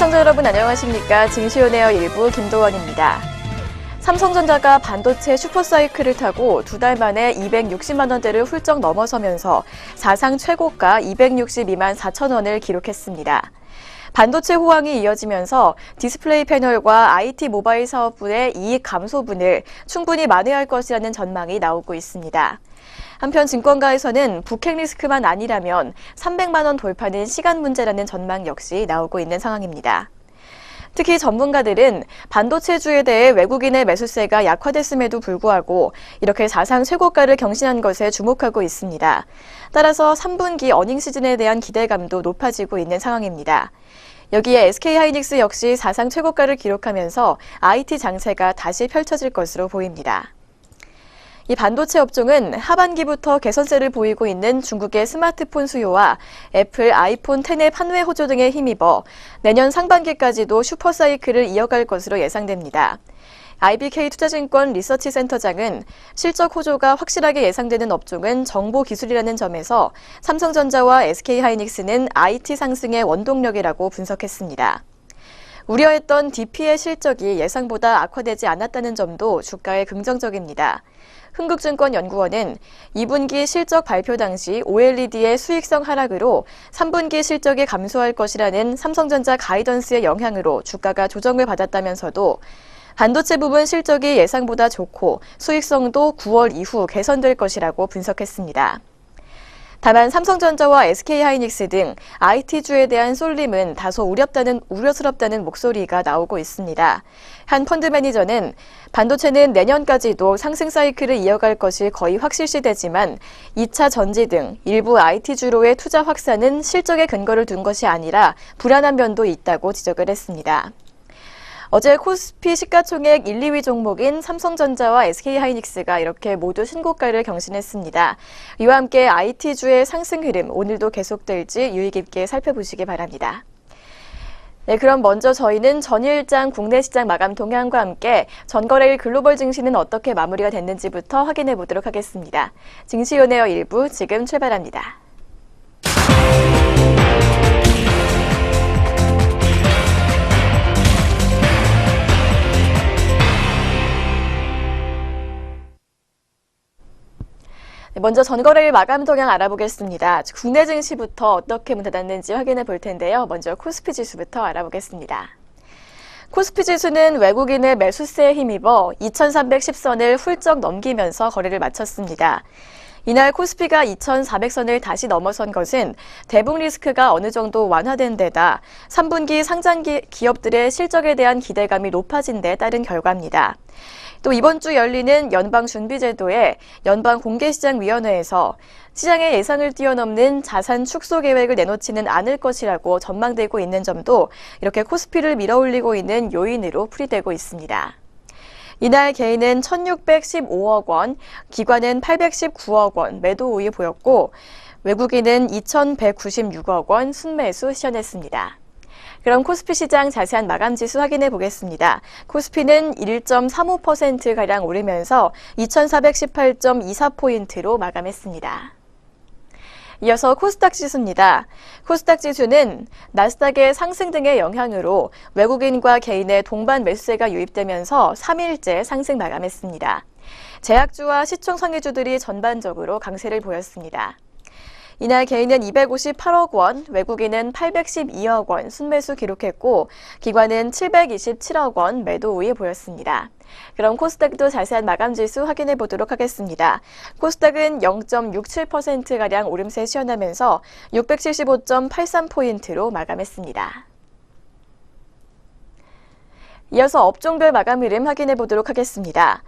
시청자 여러분 안녕하십니까? 증시온에어 1부 김도원입니다. 삼성전자가 반도체 슈퍼사이클을 타고 두 달 만에 260만 원대를 훌쩍 넘어서면서 사상 최고가 262만 4천 원을 기록했습니다. 반도체 호황이 이어지면서 디스플레이 패널과 IT 모바일 사업부의 이익 감소분을 충분히 만회할 것이라는 전망이 나오고 있습니다. 한편 증권가에서는 북핵 리스크만 아니라면 300만 원 돌파는 시간 문제라는 전망 역시 나오고 있는 상황입니다. 특히 전문가들은 반도체주에 대해 외국인의 매수세가 약화됐음에도 불구하고 이렇게 사상 최고가를 경신한 것에 주목하고 있습니다. 따라서 3분기 어닝 시즌에 대한 기대감도 높아지고 있는 상황입니다. 여기에 SK하이닉스 역시 사상 최고가를 기록하면서 IT 장세가 다시 펼쳐질 것으로 보입니다. 이 반도체 업종은 하반기부터 개선세를 보이고 있는 중국의 스마트폰 수요와 애플 아이폰 10의 판매 호조 등에 힘입어 내년 상반기까지도 슈퍼사이클을 이어갈 것으로 예상됩니다. IBK 투자증권 리서치센터장은 실적 호조가 확실하게 예상되는 업종은 정보기술이라는 점에서 삼성전자와 SK하이닉스는 IT 상승의 원동력이라고 분석했습니다. 우려했던 DP의 실적이 예상보다 악화되지 않았다는 점도 주가에 긍정적입니다. 흥국증권연구원은 2분기 실적 발표 당시 OLED의 수익성 하락으로 3분기 실적이 감소할 것이라는 삼성전자 가이던스의 영향으로 주가가 조정을 받았다면서도 반도체 부분 실적이 예상보다 좋고 수익성도 9월 이후 개선될 것이라고 분석했습니다. 다만 삼성전자와 SK하이닉스 등 IT주에 대한 쏠림은 다소 우려스럽다는 목소리가 나오고 있습니다. 한 펀드 매니저는 반도체는 내년까지도 상승 사이클을 이어갈 것이 거의 확실시되지만 2차 전지 등 일부 IT주로의 투자 확산은 실적에 근거를 둔 것이 아니라 불안한 면도 있다고 지적을 했습니다. 어제 코스피 시가총액 1, 2위 종목인 삼성전자와 SK하이닉스가 이렇게 모두 신고가를 경신했습니다. 이와 함께 IT주의 상승 흐름 오늘도 계속될지 유의 깊게 살펴보시기 바랍니다. 네, 그럼 먼저 저희는 전일장 국내 시장 마감 동향과 함께 전거래일 글로벌 증시는 어떻게 마무리가 됐는지부터 확인해 보도록 하겠습니다. 증시온에어 1부 지금 출발합니다. 먼저 전거래일 마감 동향 알아보겠습니다. 국내 증시부터 어떻게 문 닫았는지 확인해 볼 텐데요. 먼저 코스피 지수부터 알아보겠습니다. 코스피 지수는 외국인의 매수세에 힘입어 2310선을 훌쩍 넘기면서 거래를 마쳤습니다. 이날 코스피가 2400선을 다시 넘어선 것은 대북 리스크가 어느 정도 완화된 데다 3분기 상장 기업들의 실적에 대한 기대감이 높아진 데 따른 결과입니다. 또 이번 주 열리는 연방준비제도의 연방공개시장위원회에서 시장의 예상을 뛰어넘는 자산 축소 계획을 내놓지는 않을 것이라고 전망되고 있는 점도 이렇게 코스피를 밀어올리고 있는 요인으로 풀이되고 있습니다. 이날 개인은 1615억 원, 기관은 819억 원 매도 우위 보였고 외국인은 2196억 원 순매수 시현했습니다. 그럼 코스피 시장 자세한 마감 지수 확인해 보겠습니다. 코스피는 1.35%가량 오르면서 2418.24포인트로 마감했습니다. 이어서 코스닥 지수입니다. 코스닥 지수는 나스닥의 상승 등의 영향으로 외국인과 개인의 동반 매수세가 유입되면서 3일째 상승 마감했습니다. 제약주와 시총상위주들이 전반적으로 강세를 보였습니다. 이날 개인은 258억 원, 외국인은 812억 원 순매수 기록했고 기관은 727억 원 매도 우위 보였습니다. 그럼 코스닥도 자세한 마감 지수 확인해 보도록 하겠습니다. 코스닥은 0.67%가량 오름세 시현하면서 675.83포인트로 마감했습니다. 이어서 업종별 마감 흐름 확인해 보도록 하겠습니다.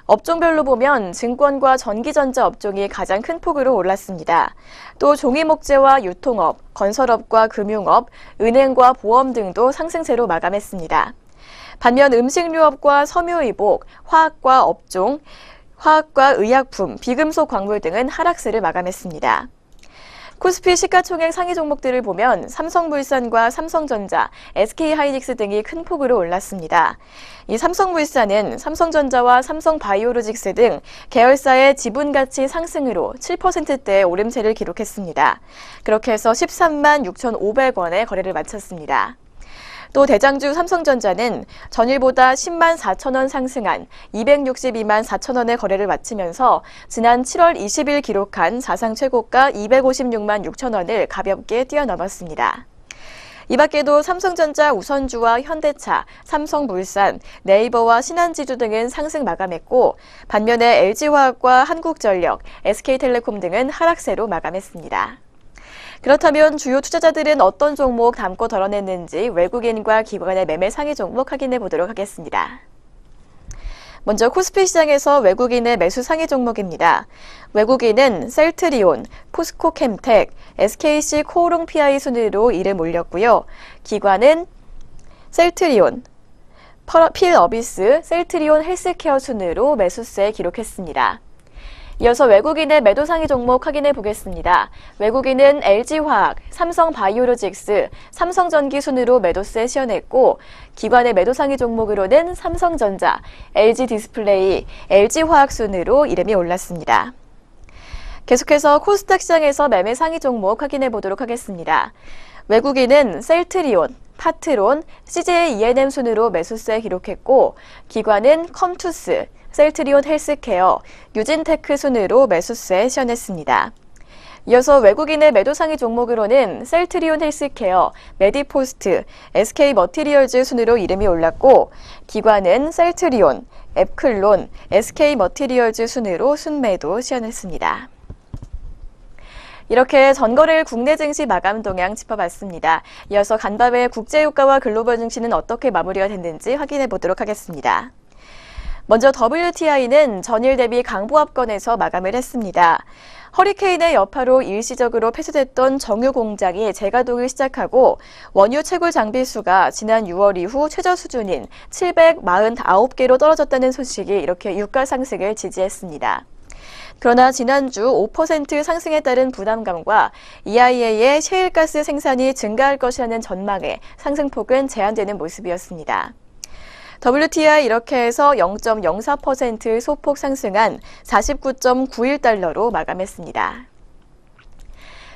업종별로 보면 증권과 전기전자 업종이 가장 큰 폭으로 올랐습니다. 또 종이목재와 유통업, 건설업과 금융업, 은행과 보험 등도 상승세로 마감했습니다. 반면 음식료업과 섬유의복, 화학과 업종, 화학과 의약품, 비금속 광물 등은 하락세를 마감했습니다. 코스피 시가총액 상위 종목들을 보면 삼성물산과 삼성전자, SK하이닉스 등이 큰 폭으로 올랐습니다. 이 삼성물산은 삼성전자와 삼성바이오로직스 등 계열사의 지분가치 상승으로 7%대의 오름세를 기록했습니다. 그렇게 해서 13만 6,500원에 거래를 마쳤습니다. 또 대장주 삼성전자는 전일보다 10만 4천 원 상승한 262만 4천 원의 거래를 마치면서 지난 7월 20일 기록한 사상 최고가 256만 6천 원을 가볍게 뛰어넘었습니다. 이 밖에도 삼성전자, 우선주와 현대차, 삼성물산, 네이버와 신한지주 등은 상승 마감했고 반면에 LG화학과 한국전력, SK텔레콤 등은 하락세로 마감했습니다. 그렇다면 주요 투자자들은 어떤 종목 담고 덜어냈는지 외국인과 기관의 매매 상위 종목 확인해 보도록 하겠습니다. 먼저 코스피 시장에서 외국인의 매수 상위 종목입니다. 외국인은 셀트리온, 포스코캠텍, SKC 코오롱 PI 순으로 이름 올렸고요. 기관은 셀트리온, 필어비스, 셀트리온 헬스케어 순으로 매수세 기록했습니다. 이어서 외국인의 매도 상위 종목 확인해 보겠습니다. 외국인은 LG화학, 삼성바이오로직스, 삼성전기 순으로 매도세 시연했고 기관의 매도 상위 종목으로는 삼성전자, LG디스플레이, LG화학 순으로 이름이 올랐습니다. 계속해서 코스닥 시장에서 매매 상위 종목 확인해 보도록 하겠습니다. 외국인은 셀트리온, 파트론, CJ E&M 순으로 매수세 기록했고 기관은 컴투스, 셀트리온 헬스케어, 유진테크 순으로 매수세 시연했습니다. 이어서 외국인의 매도 상위 종목으로는 셀트리온 헬스케어, 메디포스트, SK머티리얼즈 순으로 이름이 올랐고 기관은 셀트리온, 앱클론, SK머티리얼즈 순으로 순매도 시연했습니다. 이렇게 전거래일 국내 증시 마감 동향 짚어봤습니다. 이어서 간밤에 국제유가와 글로벌 증시는 어떻게 마무리가 됐는지 확인해 보도록 하겠습니다. 먼저 WTI는 전일 대비 강보합권에서 마감을 했습니다. 허리케인의 여파로 일시적으로 폐쇄됐던 정유 공장이 재가동을 시작하고 원유 채굴 장비수가 지난 6월 이후 최저 수준인 749개로 떨어졌다는 소식이 이렇게 유가 상승을 지지했습니다. 그러나 지난주 5% 상승에 따른 부담감과 EIA의 셰일가스 생산이 증가할 것이라는 전망에 상승폭은 제한되는 모습이었습니다. WTI 이렇게 해서 0.04% 소폭 상승한 49.91달러로 마감했습니다.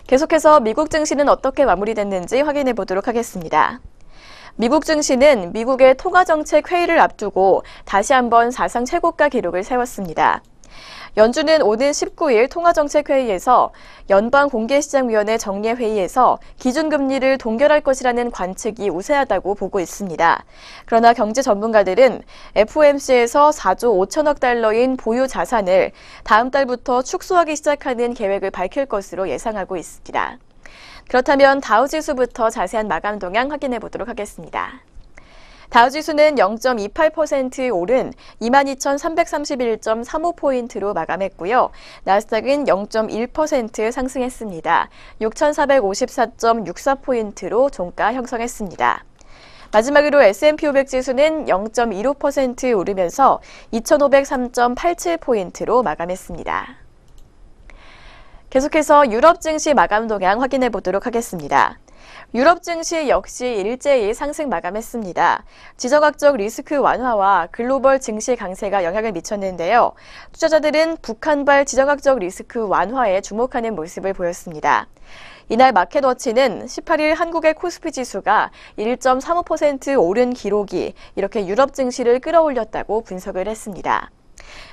계속해서 미국 증시는 어떻게 마무리됐는지 확인해 보도록 하겠습니다. 미국 증시는 미국의 통화정책 회의를 앞두고 다시 한번 사상 최고가 기록을 세웠습니다. 연준은 오는 19일 통화정책회의에서 연방공개시장위원회 정례회의에서 기준금리를 동결할 것이라는 관측이 우세하다고 보고 있습니다. 그러나 경제 전문가들은 FOMC에서 4조 5천억 달러인 보유 자산을 다음 달부터 축소하기 시작하는 계획을 밝힐 것으로 예상하고 있습니다. 그렇다면 다우지수부터 자세한 마감 동향 확인해 보도록 하겠습니다. 다우지수는 0.28% 오른 22,331.35포인트로 마감했고요. 나스닥은 0.1% 상승했습니다. 6,454.64포인트로 종가 형성했습니다. 마지막으로 S&P 500 지수는 0.15% 오르면서 2,503.87포인트로 마감했습니다. 계속해서 유럽 증시 마감 동향 확인해 보도록 하겠습니다. 유럽 증시 역시 일제히 상승 마감했습니다. 지정학적 리스크 완화와 글로벌 증시 강세가 영향을 미쳤는데요. 투자자들은 북한발 지정학적 리스크 완화에 주목하는 모습을 보였습니다. 이날 마켓워치는 18일 한국의 코스피 지수가 1.35% 오른 기록이 이렇게 유럽 증시를 끌어올렸다고 분석을 했습니다.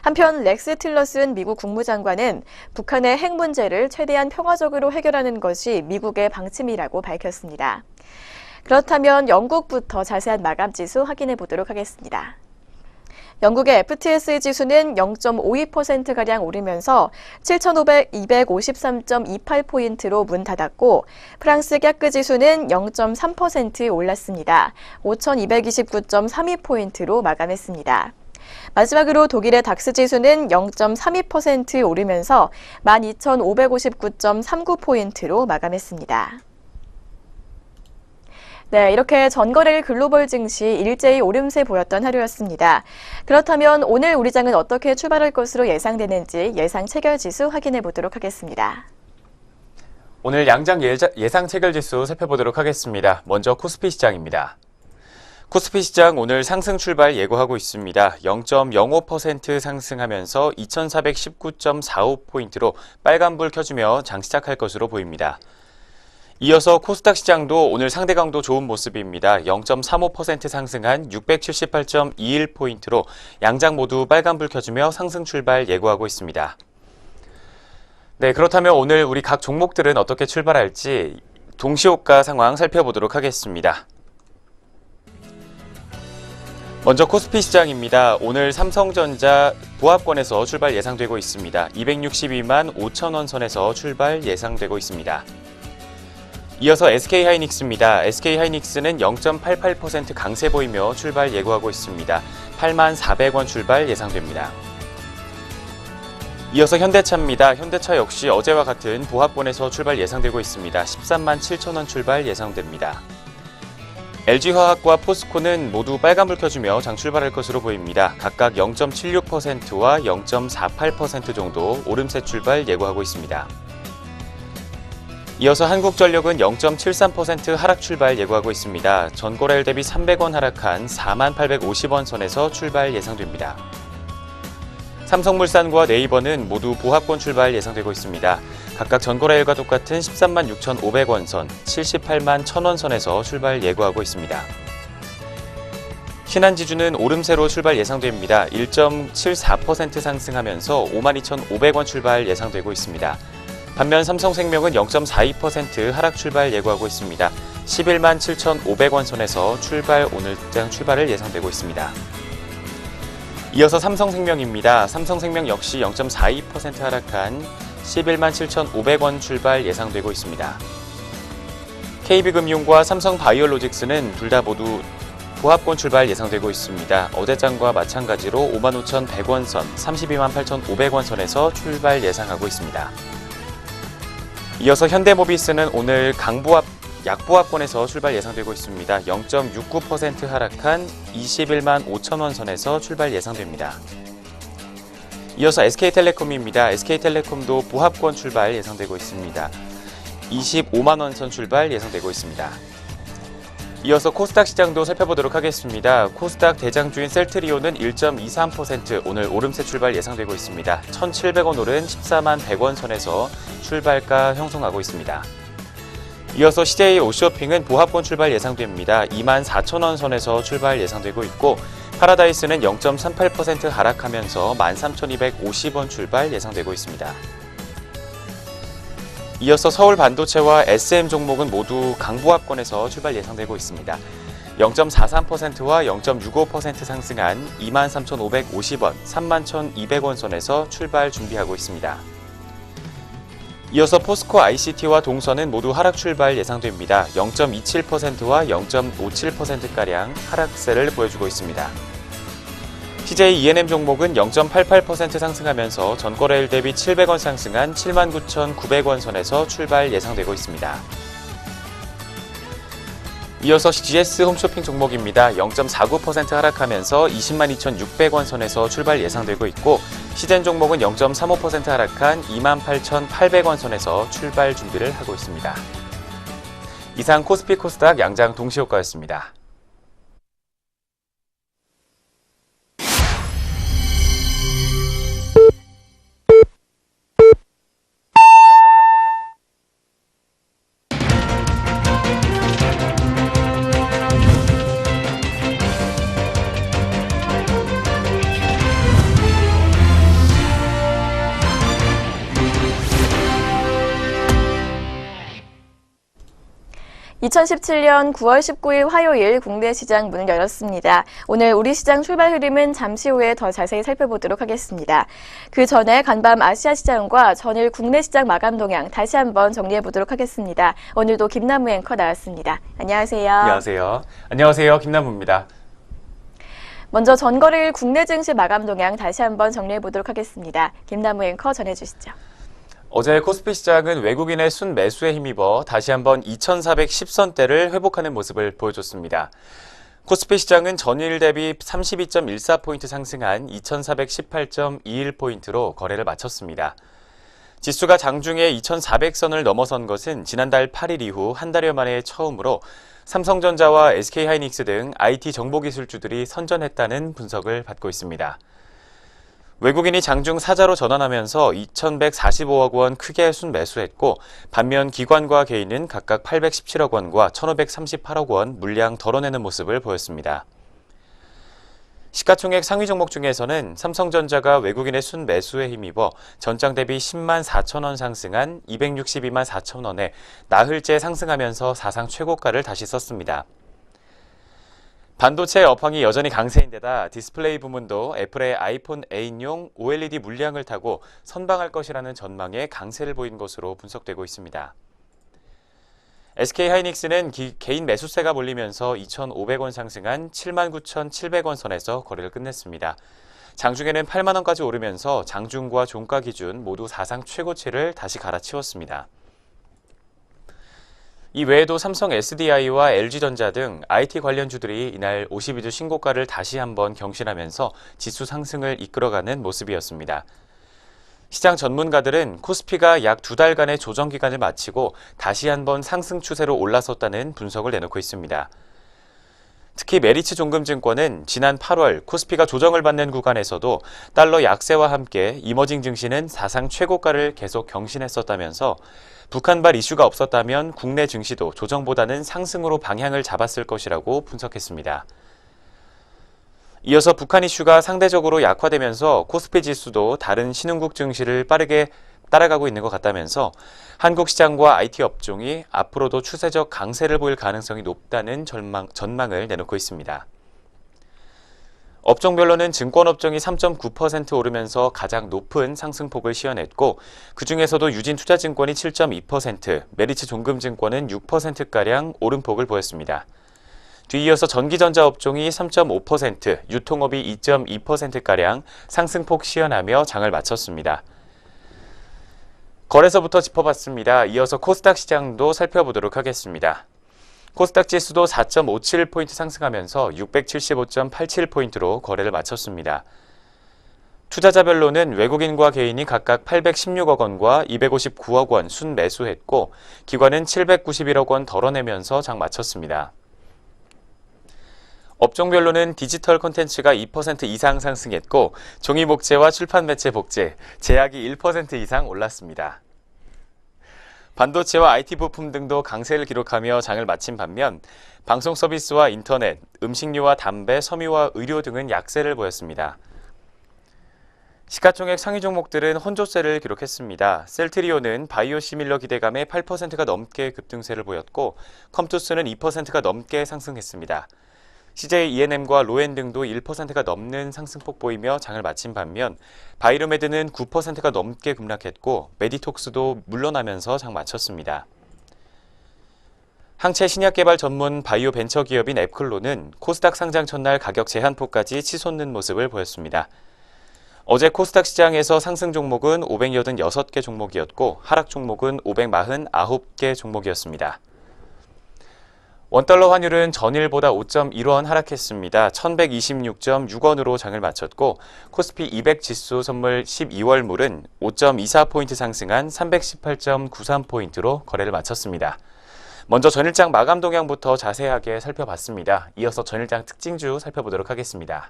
한편 렉스 틸러슨 미국 국무장관은 북한의 핵 문제를 최대한 평화적으로 해결하는 것이 미국의 방침이라고 밝혔습니다. 그렇다면 영국부터 자세한 마감 지수 확인해 보도록 하겠습니다. 영국의 FTSE 지수는 0.52%가량 오르면서 7,253.28포인트로 문 닫았고 프랑스 깍그 지수는 0.3% 올랐습니다. 5,229.32포인트로 마감했습니다. 마지막으로 독일의 닥스 지수는 0.32% 오르면서 12,559.39포인트로 마감했습니다. 네, 이렇게 전거래일 글로벌 증시 일제히 오름세 보였던 하루였습니다. 그렇다면 오늘 우리 장은 어떻게 출발할 것으로 예상되는지 예상 체결지수 확인해 보도록 하겠습니다. 오늘 양장 예상 체결지수 살펴보도록 하겠습니다. 먼저 코스피 시장입니다. 코스피 시장 오늘 상승 출발 예고하고 있습니다. 0.05% 상승하면서 2419.45포인트로 빨간불 켜주며 장 시작할 것으로 보입니다. 이어서 코스닥 시장도 오늘 상대 강도 좋은 모습입니다. 0.35% 상승한 678.21포인트로 양장 모두 빨간불 켜주며 상승 출발 예고하고 있습니다. 네, 그렇다면 오늘 우리 각 종목들은 어떻게 출발할지 동시호가 상황 살펴보도록 하겠습니다. 먼저 코스피 시장입니다. 오늘 삼성전자 보합권에서 출발 예상되고 있습니다. 262만 5천 원 선에서 출발 예상되고 있습니다. 이어서 SK하이닉스입니다. SK하이닉스는 0.88% 강세 보이며 출발 예고하고 있습니다. 8만 400원 출발 예상됩니다. 이어서 현대차입니다. 현대차 역시 어제와 같은 보합권에서 출발 예상되고 있습니다. 13만 7천 원 출발 예상됩니다. LG화학과 포스코는 모두 빨간불 켜주며 장 출발할 것으로 보입니다. 각각 0.76%와 0.48% 정도 오름세 출발 예고하고 있습니다. 이어서 한국전력은 0.73% 하락 출발 예고하고 있습니다. 전고래일 대비 300원 하락한 4만 850원 선에서 출발 예상됩니다. 삼성물산과 네이버는 모두 보합권 출발 예상되고 있습니다. 각각 전고래일과 똑같은 13만 6,500원 선, 78만 1,000원 선에서 출발 예고하고 있습니다. 신한지주는 오름세로 출발 예상됩니다. 1.74% 상승하면서 52,500원 출발 예상되고 있습니다. 반면 삼성생명은 0.42% 하락 출발 예고하고 있습니다. 11만 7,500원 선에서 오늘 장 출발을 예상되고 있습니다. 이어서 삼성생명입니다. 삼성생명 역시 0.42% 하락한 11만 7,500원 출발 예상되고 있습니다. KB금융과 삼성바이오로직스는 둘 다 모두 보합권 출발 예상되고 있습니다. 어제장과 마찬가지로 55,100원 선, 32만 8,500원 선에서 출발 예상하고 있습니다. 이어서 현대모비스는 오늘 약보합권에서 출발 예상되고 있습니다. 0.69% 하락한 21만 5천 원 선에서 출발 예상됩니다. 이어서 SK텔레콤입니다. SK텔레콤도 보합권 출발 예상되고 있습니다. 25만 원 선 출발 예상되고 있습니다. 이어서 코스닥 시장도 살펴보도록 하겠습니다. 코스닥 대장주인 셀트리온은 1.23% 오늘 오름세 출발 예상되고 있습니다. 1,700원 오른 14만 100원 선에서 출발가 형성하고 있습니다. 이어서 CJ 오쇼핑은 보합권 출발 예상됩니다. 2만 4천 원 선에서 출발 예상되고 있고 파라다이스는 0.38% 하락하면서 13,250원 출발 예상되고 있습니다. 이어서 서울반도체와 SM 종목은 모두 강보합권에서 출발 예상되고 있습니다. 0.43%와 0.65% 상승한 23,550원, 31,200원 선에서 출발 준비하고 있습니다. 이어서 포스코 ICT와 동선은 모두 하락 출발 예상됩니다. 0.27%와 0.57%가량 하락세를 보여주고 있습니다. CJ ENM 종목은 0.88% 상승하면서 전거래일 대비 700원 상승한 79,900원 선에서 출발 예상되고 있습니다. 이어서 GS 홈쇼핑 종목입니다. 0.49% 하락하면서 202,600원 선에서 출발 예상되고 있고 시젠 종목은 0.35% 하락한 28,800원 선에서 출발 준비를 하고 있습니다. 이상 코스피 코스닥 양장 동시효과였습니다. 2017년 9월 19일 화요일 국내 시장 문을 열었습니다. 오늘 우리 시장 출발 흐름은 잠시 후에 더 자세히 살펴보도록 하겠습니다. 그 전에 간밤 아시아 시장과 전일 국내 시장 마감 동향 다시 한번 정리해 보도록 하겠습니다. 오늘도 김남우 앵커 나왔습니다. 안녕하세요. 안녕하세요. 안녕하세요. 김남우입니다. 먼저 전거래일 국내 증시 마감 동향 다시 한번 정리해 보도록 하겠습니다. 김남우 앵커 전해주시죠. 어제 코스피 시장은 외국인의 순매수에 힘입어 다시 한번 2410선대를 회복하는 모습을 보여줬습니다. 코스피 시장은 전일 대비 32.14포인트 상승한 2418.21포인트로 거래를 마쳤습니다. 지수가 장중에 2400선을 넘어선 것은 지난달 8일 이후 한 달여 만에 처음으로 삼성전자와 SK하이닉스 등 IT 정보기술주들이 선전했다는 분석을 받고 있습니다. 외국인이 장중 사자로 전환하면서 2,145억 원 크게 순매수했고 반면 기관과 개인은 각각 817억 원과 1,538억 원 물량 덜어내는 모습을 보였습니다. 시가총액 상위 종목 중에서는 삼성전자가 외국인의 순매수에 힘입어 전장 대비 10만 4천 원 상승한 262만 4천 원에 나흘째 상승하면서 사상 최고가를 다시 썼습니다. 반도체 업황이 여전히 강세인데다 디스플레이 부문도 애플의 아이폰 8용 OLED 물량을 타고 선방할 것이라는 전망에 강세를 보인 것으로 분석되고 있습니다. SK하이닉스는 개인 매수세가 몰리면서 2,500원 상승한 79,700원 선에서 거래를 끝냈습니다. 장중에는 8만 원까지 오르면서 장중과 종가 기준 모두 사상 최고치를 다시 갈아치웠습니다. 이 외에도 삼성 SDI와 LG전자 등 IT 관련주들이 이날 52주 신고가를 다시 한번 경신하면서 지수 상승을 이끌어가는 모습이었습니다. 시장 전문가들은 코스피가 약 2달간의 조정 기간을 마치고 다시 한번 상승 추세로 올라섰다는 분석을 내놓고 있습니다. 특히 메리츠 종금증권은 지난 8월 코스피가 조정을 받는 구간에서도 달러 약세와 함께 이머징 증시는 사상 최고가를 계속 경신했었다면서 북한발 이슈가 없었다면 국내 증시도 조정보다는 상승으로 방향을 잡았을 것이라고 분석했습니다. 이어서 북한 이슈가 상대적으로 약화되면서 코스피 지수도 다른 신흥국 증시를 빠르게 따라가고 있는 것 같다면서 한국 시장과 IT 업종이 앞으로도 추세적 강세를 보일 가능성이 높다는 전망을 내놓고 있습니다. 업종별로는 증권업종이 3.9% 오르면서 가장 높은 상승폭을 시현했고 그중에서도 유진투자증권이 7.2%, 메리츠 종금증권은 6%가량 오름폭을 보였습니다. 뒤이어서 전기전자 업종이 3.5%, 유통업이 2.2%가량 상승폭 시현하며 장을 마쳤습니다. 거래소부터 짚어봤습니다. 이어서 코스닥 시장도 살펴보도록 하겠습니다. 코스닥 지수도 4.57포인트 상승하면서 675.87포인트로 거래를 마쳤습니다. 투자자별로는 외국인과 개인이 각각 816억 원과 259억 원 순매수했고 기관은 791억 원 덜어내면서 장 마쳤습니다. 업종별로는 디지털 콘텐츠가 2% 이상 상승했고 종이 복제와 출판 매체 복제, 제약이 1% 이상 올랐습니다. 반도체와 IT 부품 등도 강세를 기록하며 장을 마친 반면 방송 서비스와 인터넷, 음식료와 담배, 섬유와 의료 등은 약세를 보였습니다. 시가총액 상위 종목들은 혼조세를 기록했습니다. 셀트리온은 바이오 시밀러 기대감에 8%가 넘게 급등세를 보였고 컴투스는 2%가 넘게 상승했습니다. CJ E&M과 로엔 등도 1%가 넘는 상승폭 보이며 장을 마친 반면 바이로메드는 9%가 넘게 급락했고 메디톡스도 물러나면서 장 마쳤습니다. 항체 신약 개발 전문 바이오 벤처 기업인 앱클로는 코스닥 상장 첫날 가격 제한폭까지 치솟는 모습을 보였습니다. 어제 코스닥 시장에서 상승 종목은 586개 종목이었고 하락 종목은 549개 종목이었습니다. 원달러 환율은 전일보다 5.1원 하락했습니다. 1126.6원으로 장을 마쳤고 코스피 200 지수 선물 12월물은 5.24포인트 상승한 318.93포인트로 거래를 마쳤습니다. 먼저 전일장 마감 동향부터 자세하게 살펴봤습니다. 이어서 전일장 특징주 살펴보도록 하겠습니다.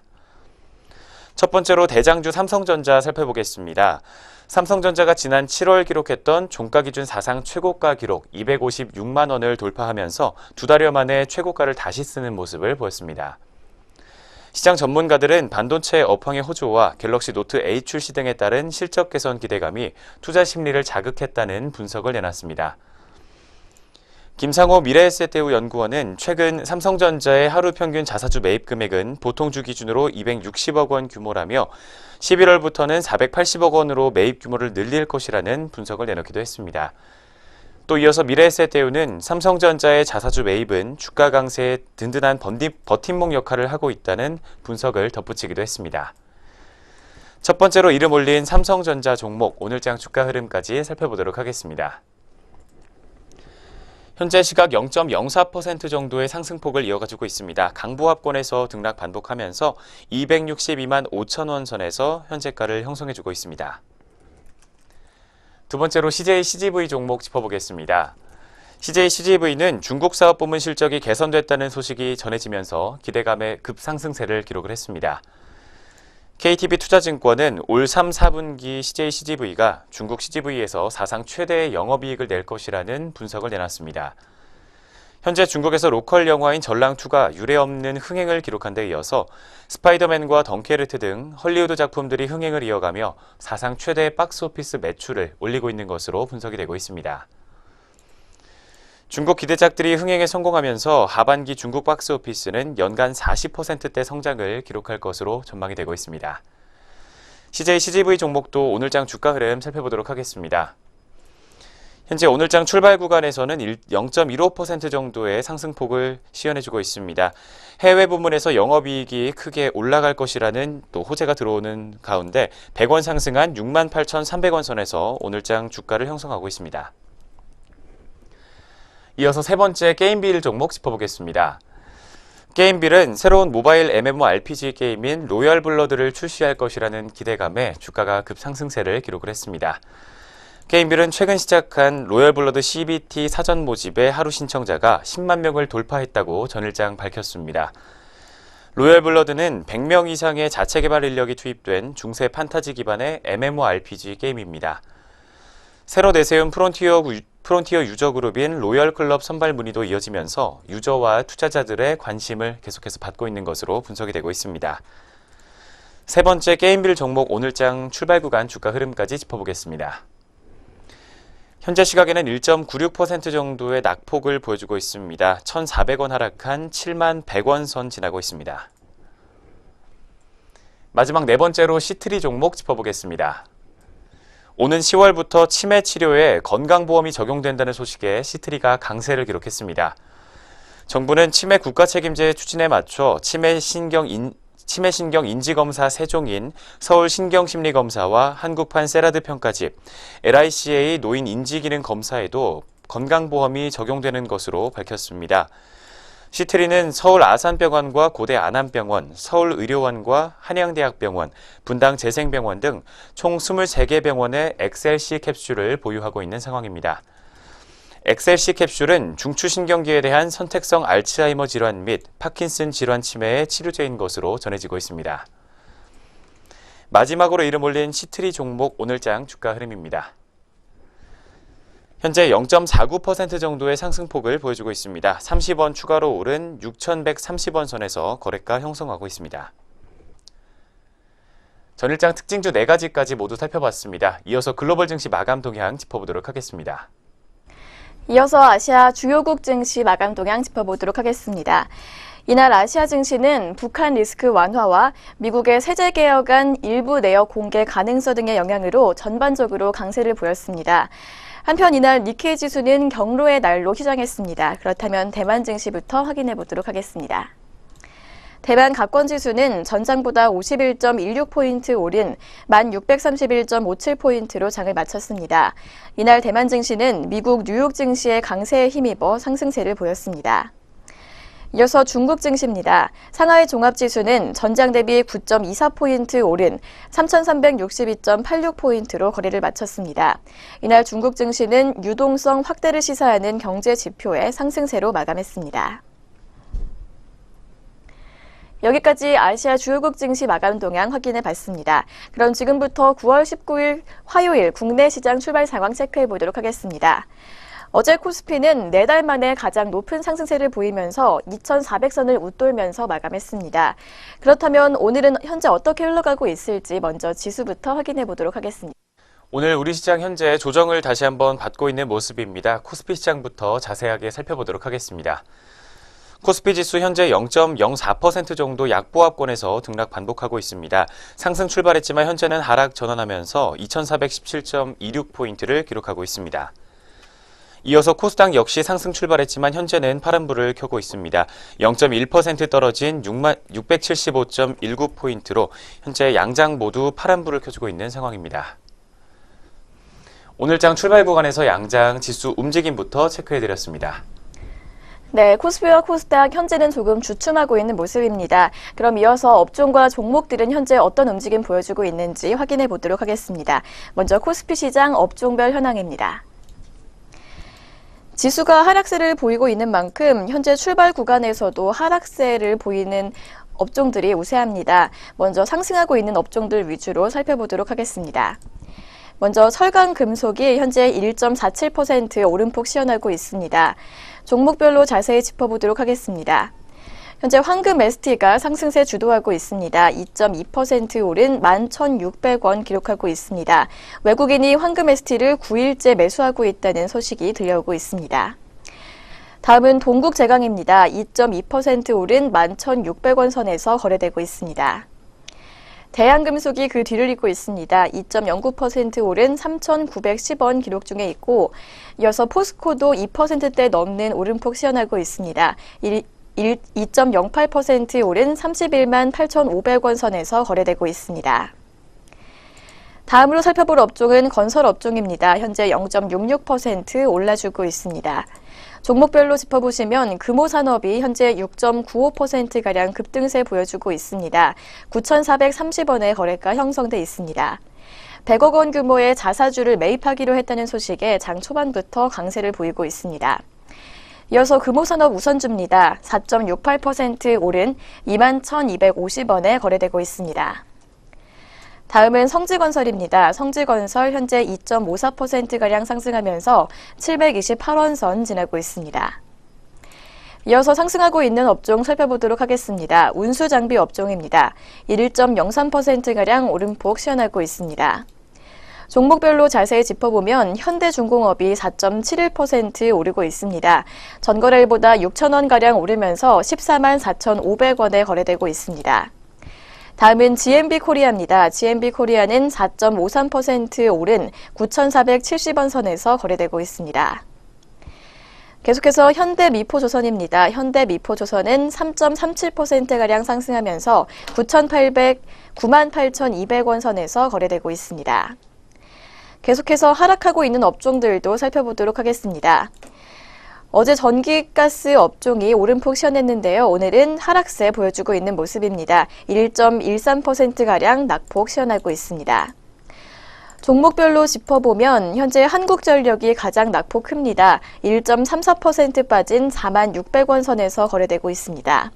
첫 번째로 대장주 삼성전자 살펴보겠습니다. 삼성전자가 지난 7월 기록했던 종가 기준 사상 최고가 기록 256만 원을 돌파하면서 2달여 만에 최고가를 다시 쓰는 모습을 보였습니다. 시장 전문가들은 반도체 업황의 호조와 갤럭시 노트 8 출시 등에 따른 실적 개선 기대감이 투자 심리를 자극했다는 분석을 내놨습니다. 김상호 미래에셋대우 연구원은 최근 삼성전자의 하루 평균 자사주 매입 금액은 보통주 기준으로 260억 원 규모라며 11월부터는 480억 원으로 매입 규모를 늘릴 것이라는 분석을 내놓기도 했습니다. 또 이어서 미래에셋대우는 삼성전자의 자사주 매입은 주가 강세에 든든한 버팀목 역할을 하고 있다는 분석을 덧붙이기도 했습니다. 첫 번째로 이름 올린 삼성전자 종목 오늘장 주가 흐름까지 살펴보도록 하겠습니다. 현재 시각 0.04% 정도의 상승폭을 이어가지고 있습니다. 강보합권에서 등락 반복하면서 262만 5천 원 선에서 현재가를 형성해주고 있습니다. 두 번째로 CJ CGV 종목 짚어보겠습니다. CJ CGV는 중국 사업 부문 실적이 개선됐다는 소식이 전해지면서 기대감의 급상승세를 기록을 했습니다. KTB투자증권은 올 3, 4분기 CJ CGV가 중국 CGV에서 사상 최대의 영업이익을 낼 것이라는 분석을 내놨습니다. 현재 중국에서 로컬 영화인 전랑2가 유례없는 흥행을 기록한 데 이어서 스파이더맨과 덩케르트 등 헐리우드 작품들이 흥행을 이어가며 사상 최대의 박스오피스 매출을 올리고 있는 것으로 분석이 되고 있습니다. 중국 기대작들이 흥행에 성공하면서 하반기 중국 박스오피스는 연간 40%대 성장을 기록할 것으로 전망이 되고 있습니다. CJ CGV 종목도 오늘장 주가 흐름 살펴보도록 하겠습니다. 현재 오늘장 출발 구간에서는 0.15% 정도의 상승폭을 시현해주고 있습니다. 해외 부문에서 영업이익이 크게 올라갈 것이라는 또 호재가 들어오는 가운데 100원 상승한 68,300원 선에서 오늘장 주가를 형성하고 있습니다. 이어서 세 번째 게임빌 종목 짚어보겠습니다. 게임빌은 새로운 모바일 MMORPG 게임인 로열 블러드를 출시할 것이라는 기대감에 주가가 급상승세를 기록을 했습니다. 게임빌은 최근 시작한 로열 블러드 CBT 사전 모집의 하루 신청자가 10만 명을 돌파했다고 전일장 밝혔습니다. 로열 블러드는 100명 이상의 자체 개발 인력이 투입된 중세 판타지 기반의 MMORPG 게임입니다. 새로 내세운 프론티어 유저 그룹인 로열 클럽 선발 문의도 이어지면서 유저와 투자자들의 관심을 계속해서 받고 있는 것으로 분석이 되고 있습니다. 세 번째 게임빌 종목 오늘장 출발 구간 주가 흐름까지 짚어보겠습니다. 현재 시각에는 1.96% 정도의 낙폭을 보여주고 있습니다. 1,400원 하락한 71,100원 선 지나고 있습니다. 마지막 네 번째로 시트리 종목 짚어보겠습니다. 오는 10월부터 치매 치료에 건강보험이 적용된다는 소식에 시트리가 강세를 기록했습니다. 정부는 치매 국가 책임제 추진에 맞춰 치매신경 인지검사 3종인 서울신경심리검사와 한국판 세라드 평가집, LICA 노인 인지기능검사에도 건강보험이 적용되는 것으로 밝혔습니다. 시트리는 서울 아산병원과 고대 안암병원, 서울의료원과 한양대학병원, 분당재생병원 등 총 23개 병원의 엑셀C 캡슐을 보유하고 있는 상황입니다. 엑셀C 캡슐은 중추신경계에 대한 선택성 알츠하이머 질환 및 파킨슨 질환 치매의 치료제인 것으로 전해지고 있습니다. 마지막으로 이름 올린 시트리 종목 오늘장 주가 흐름입니다. 현재 0.49% 정도의 상승폭을 보여주고 있습니다. 30원 추가로 오른 6,130원 선에서 거래가 형성하고 있습니다. 전일장 특징주 4가지까지 모두 살펴봤습니다. 이어서 글로벌 증시 마감 동향 짚어보도록 하겠습니다. 이어서 아시아 주요국 증시 마감 동향 짚어보도록 하겠습니다. 이날 아시아 증시는 북한 리스크 완화와 미국의 세제 개혁안 일부 내역 공개 가능성 등의 영향으로 전반적으로 강세를 보였습니다. 한편 이날 니케이 지수는 경로의 날로 휴장했습니다. 그렇다면 대만 증시부터 확인해 보도록 하겠습니다. 대만 갑권지수는 전장보다 51.16포인트 오른 1631.57포인트로 장을 마쳤습니다. 이날 대만 증시는 미국 뉴욕 증시의 강세에 힘입어 상승세를 보였습니다. 이어서 중국 증시입니다. 상하이 종합지수는 전장 대비 9.24포인트 오른 3,362.86포인트로 거래를 마쳤습니다. 이날 중국 증시는 유동성 확대를 시사하는 경제 지표의 상승세로 마감했습니다. 여기까지 아시아 주요국 증시 마감 동향 확인해 봤습니다. 그럼 지금부터 9월 19일 화요일 국내 시장 출발 상황 체크해 보도록 하겠습니다. 어제 코스피는 4달 만에 가장 높은 상승세를 보이면서 2,400선을 웃돌면서 마감했습니다. 그렇다면 오늘은 현재 어떻게 흘러가고 있을지 먼저 지수부터 확인해 보도록 하겠습니다. 오늘 우리 시장 현재 조정을 다시 한번 받고 있는 모습입니다. 코스피 시장부터 자세하게 살펴보도록 하겠습니다. 코스피 지수 현재 0.04% 정도 약보합권에서 등락 반복하고 있습니다. 상승 출발했지만 현재는 하락 전환하면서 2,417.26포인트를 기록하고 있습니다. 이어서 코스닥 역시 상승 출발했지만 현재는 파란불을 켜고 있습니다. 0.1% 떨어진 675.19포인트로 현재 양장 모두 파란불을 켜주고 있는 상황입니다. 오늘장 출발 구간에서 양장 지수 움직임부터 체크해드렸습니다. 네, 코스피와 코스닥 현재는 조금 주춤하고 있는 모습입니다. 그럼 이어서 업종과 종목들은 현재 어떤 움직임 보여주고 있는지 확인해 보도록 하겠습니다. 먼저 코스피 시장 업종별 현황입니다. 지수가 하락세를 보이고 있는 만큼 현재 출발 구간에서도 하락세를 보이는 업종들이 우세합니다. 먼저 상승하고 있는 업종들 위주로 살펴보도록 하겠습니다. 먼저 철강금속이 현재 1.47% 오름폭 시현하고 있습니다. 종목별로 자세히 짚어보도록 하겠습니다. 현재 황금 ST가 상승세 주도하고 있습니다. 2.2% 오른 11,600원 기록하고 있습니다. 외국인이 황금 ST를 9일째 매수하고 있다는 소식이 들려오고 있습니다. 다음은 동국제강입니다. 2.2% 오른 11,600원 선에서 거래되고 있습니다. 대양금속이 그 뒤를 잇고 있습니다. 2.09% 오른 3,910원 기록 중에 있고, 이어서 포스코도 2%대 넘는 오름폭 시현하고 있습니다. 2.08% 오른 31만 8,500원 선에서 거래되고 있습니다. 다음으로 살펴볼 업종은 건설 업종입니다. 현재 0.66% 올라주고 있습니다. 종목별로 짚어보시면 금호산업이 현재 6.95%가량 급등세 보여주고 있습니다. 9,430원의 거래가 형성돼 있습니다. 100억 원 규모의 자사주를 매입하기로 했다는 소식에 장 초반부터 강세를 보이고 있습니다. 이어서 금호산업 우선주입니다. 4.68% 오른 21,250원에 거래되고 있습니다. 다음은 성지건설입니다. 성지건설 현재 2.54%가량 상승하면서 728원 선 지나고 있습니다. 이어서 상승하고 있는 업종 살펴보도록 하겠습니다. 운수장비 업종입니다. 1.03%가량 오름폭 시현하고 있습니다. 종목별로 자세히 짚어보면 현대중공업이 4.71% 오르고 있습니다. 전거래일보다 6,000원가량 오르면서 14만 4,500원에 거래되고 있습니다. 다음은 GMB코리아입니다. GMB코리아는 4.53% 오른 9,470원 선에서 거래되고 있습니다. 계속해서 현대미포조선입니다. 현대미포조선은 3.37%가량 상승하면서 98,200원 선에서 거래되고 있습니다. 계속해서 하락하고 있는 업종들도 살펴보도록 하겠습니다. 어제 전기가스 업종이 오름폭 시현했는데요. 오늘은 하락세 보여주고 있는 모습입니다. 1.13%가량 낙폭 시현하고 있습니다. 종목별로 짚어보면 현재 한국전력이 가장 낙폭 큽니다. 1.34% 빠진 46,600원 선에서 거래되고 있습니다.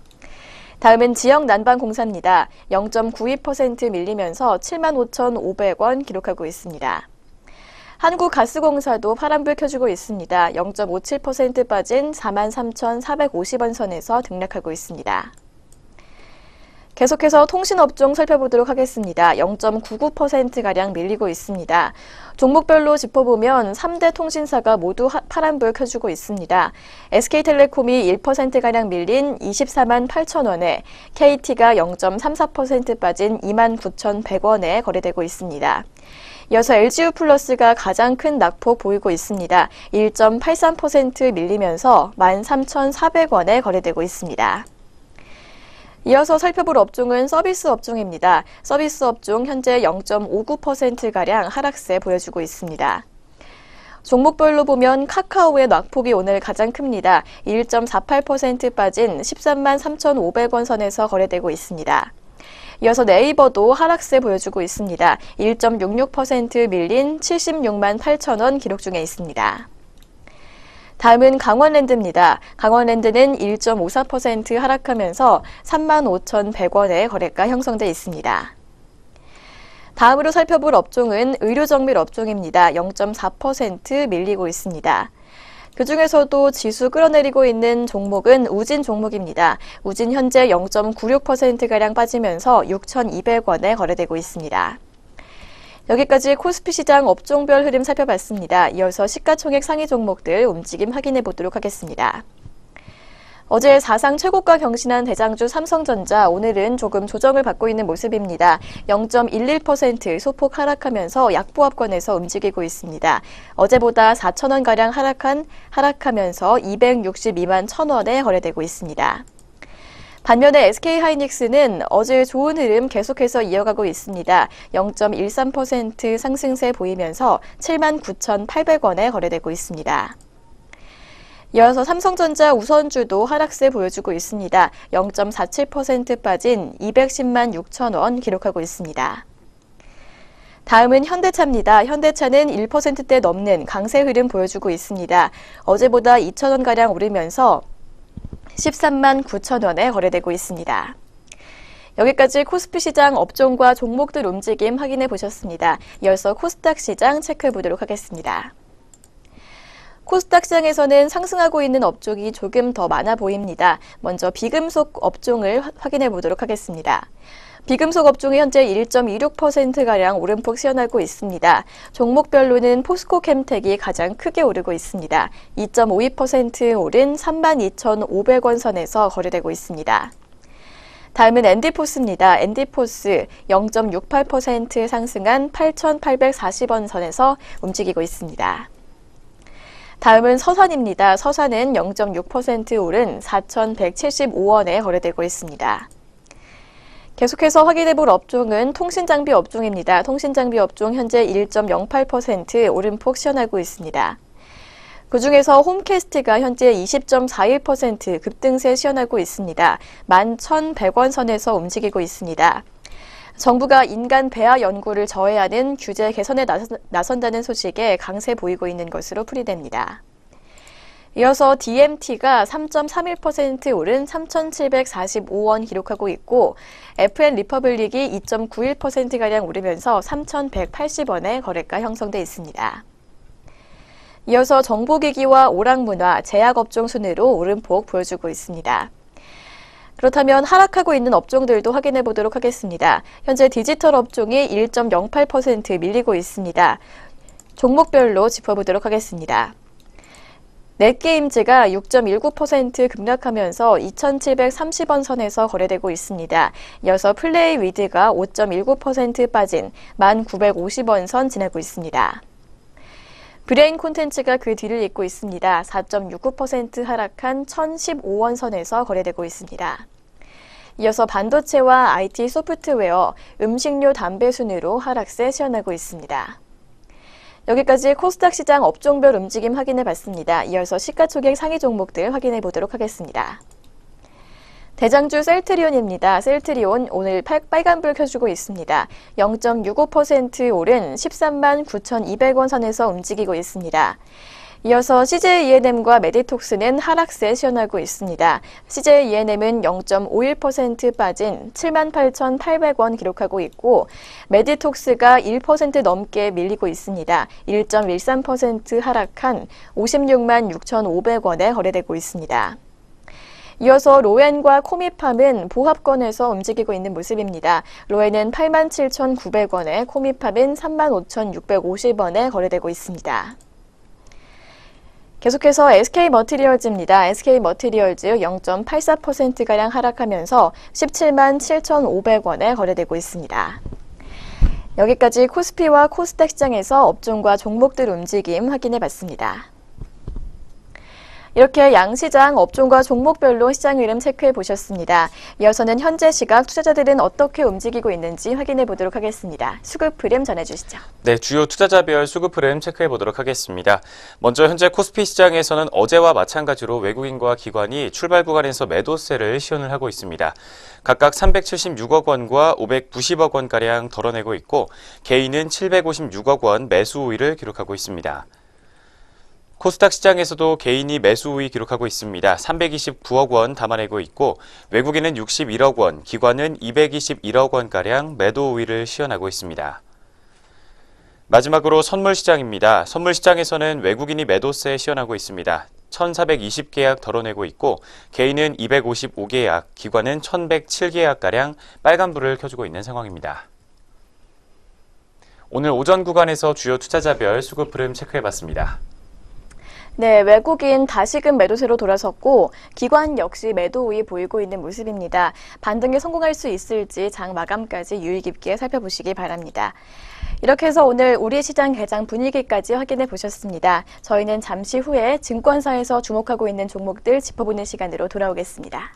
다음은 지역난방공사입니다. 0.92% 밀리면서 75,500원 기록하고 있습니다. 한국가스공사도 파란불 켜주고 있습니다. 0.57% 빠진 43,450원 선에서 등락하고 있습니다. 계속해서 통신업종 살펴보도록 하겠습니다. 0.99%가량 밀리고 있습니다. 종목별로 짚어보면 3대 통신사가 모두 파란불 켜주고 있습니다. SK텔레콤이 1%가량 밀린 24만 8천원에 KT가 0.34% 빠진 29,100원에 거래되고 있습니다. 이어서 LG유플러스가 가장 큰 낙폭 보이고 있습니다. 1.83% 밀리면서 13,400원에 거래되고 있습니다. 이어서 살펴볼 업종은 서비스 업종입니다. 서비스 업종 현재 0.59%가량 하락세 보여주고 있습니다. 종목별로 보면 카카오의 낙폭이 오늘 가장 큽니다. 1.48% 빠진 13만 3,500원 선에서 거래되고 있습니다. 이어서 네이버도 하락세 보여주고 있습니다. 1.66% 밀린 76만 8천원 기록 중에 있습니다. 다음은 강원랜드입니다. 강원랜드는 1.54% 하락하면서 35,100원의 거래가 형성돼 있습니다. 다음으로 살펴볼 업종은 의료정밀 업종입니다. 0.4% 밀리고 있습니다. 그중에서도 지수 끌어내리고 있는 종목은 우진 종목입니다. 우진 현재 0.96%가량 빠지면서 6,200원에 거래되고 있습니다. 여기까지 코스피 시장 업종별 흐름 살펴봤습니다. 이어서 시가총액 상위 종목들 움직임 확인해 보도록 하겠습니다. 어제 사상 최고가 경신한 대장주 삼성전자, 오늘은 조금 조정을 받고 있는 모습입니다. 0.11% 소폭 하락하면서 약보합권에서 움직이고 있습니다. 어제보다 4,000원가량 하락하면서 262만 1,000원에 거래되고 있습니다. 반면에 SK하이닉스는 어제 좋은 흐름 계속해서 이어가고 있습니다. 0.13% 상승세 보이면서 79,800원에 거래되고 있습니다. 이어서 삼성전자 우선주도 하락세 보여주고 있습니다. 0.47% 빠진 210만 6천원 기록하고 있습니다. 다음은 현대차입니다. 현대차는 1%대 넘는 강세 흐름 보여주고 있습니다. 어제보다 2천원가량 오르면서 13만 9천원에 거래되고 있습니다. 여기까지 코스피 시장 업종과 종목들 움직임 확인해 보셨습니다. 이어서 코스닥 시장 체크해 보도록 하겠습니다. 코스닥 시장에서는 상승하고 있는 업종이 조금 더 많아 보입니다. 먼저 비금속 업종을 확인해 보도록 하겠습니다. 비금속 업종이 현재 1.26%가량 오름폭 시현하고 있습니다. 종목별로는 포스코캠텍이 가장 크게 오르고 있습니다. 2.52% 오른 32,500원 선에서 거래되고 있습니다. 다음은 엔디포스입니다. 엔디포스 0.68% 상승한 8,840원 선에서 움직이고 있습니다. 다음은 서산입니다. 서산은 0.6% 오른 4,175원에 거래되고 있습니다. 계속해서 확인해볼 업종은 통신장비 업종입니다. 통신장비 업종 현재 1.08% 오름폭 시현하고 있습니다. 그중에서 홈캐스트가 현재 20.41% 급등세 시현하고 있습니다. 11,100원 선에서 움직이고 있습니다. 정부가 인간 배아 연구를 저해하는 규제 개선에 나선다는 소식에 강세 보이고 있는 것으로 풀이됩니다. 이어서 DMT가 3.31% 오른 3,745원 기록하고 있고 FN 리퍼블릭이 2.91%가량 오르면서 3,180원에 거래가 형성돼 있습니다. 이어서 정보기기와 오락문화, 제약업종 순으로 오름폭 보여주고 있습니다. 그렇다면 하락하고 있는 업종들도 확인해 보도록 하겠습니다. 현재 디지털 업종이 1.08% 밀리고 있습니다. 종목별로 짚어보도록 하겠습니다. 넷게임즈가 6.19% 급락하면서 2,730원 선에서 거래되고 있습니다. 이어서 플레이위드가 5.19% 빠진 1,950원 선 지나고 있습니다. 브레인 콘텐츠가 그 뒤를 잇고 있습니다. 4.69% 하락한 1,015원 선에서 거래되고 있습니다. 이어서 반도체와 IT 소프트웨어, 음식료 담배 순으로 하락세 시현하고 있습니다. 여기까지 코스닥 시장 업종별 움직임 확인해 봤습니다. 이어서 시가총액 상위 종목들 확인해 보도록 하겠습니다. 대장주 셀트리온입니다. 셀트리온 오늘 빨간불 켜주고 있습니다. 0.65% 오른 13만 9,200원 선에서 움직이고 있습니다. 이어서 CJ-ENM과 메디톡스는 하락세 시현하고 있습니다. CJ-ENM은 0.51% 빠진 78,800원 기록하고 있고 메디톡스가 1% 넘게 밀리고 있습니다. 1.13% 하락한 56만 6,500원에 거래되고 있습니다. 이어서 로엔과 코미팜은 보합권에서 움직이고 있는 모습입니다. 로엔은 87,900원에 코미팜은 35,650원에 거래되고 있습니다. 계속해서 SK머티리얼즈입니다. SK머티리얼즈 0.84%가량 하락하면서 17만 7,500원에 거래되고 있습니다. 여기까지 코스피와 코스닥 시장에서 업종과 종목들 움직임 확인해 봤습니다. 이렇게 양시장 업종과 종목별로 시장 흐름 체크해 보셨습니다. 이어서는 현재 시각 투자자들은 어떻게 움직이고 있는지 확인해 보도록 하겠습니다. 수급 흐름 전해주시죠. 네, 주요 투자자별 수급 흐름 체크해 보도록 하겠습니다. 먼저 현재 코스피 시장에서는 어제와 마찬가지로 외국인과 기관이 출발 구간에서 매도세를 시연을 하고 있습니다. 각각 376억 원과 590억 원가량 덜어내고 있고 개인은 756억 원 매수 우위를 기록하고 있습니다. 코스닥 시장에서도 개인이 매수 우위 기록하고 있습니다. 329억 원 담아내고 있고 외국인은 61억 원, 기관은 221억 원가량 매도 우위를 시현하고 있습니다. 마지막으로 선물시장입니다. 선물시장에서는 외국인이 매도세 시현하고 있습니다. 1,420계약 덜어내고 있고 개인은 255계약, 기관은 1,107계약가량 빨간불을 켜주고 있는 상황입니다. 오늘 오전 구간에서 주요 투자자별 수급 흐름 체크해봤습니다. 네, 외국인 다시금 매도세로 돌아섰고 기관 역시 매도 우위 보이고 있는 모습입니다. 반등에 성공할 수 있을지 장 마감까지 유의 깊게 살펴보시기 바랍니다. 이렇게 해서 오늘 우리 시장 개장 분위기까지 확인해 보셨습니다. 저희는 잠시 후에 증권사에서 주목하고 있는 종목들 짚어보는 시간으로 돌아오겠습니다.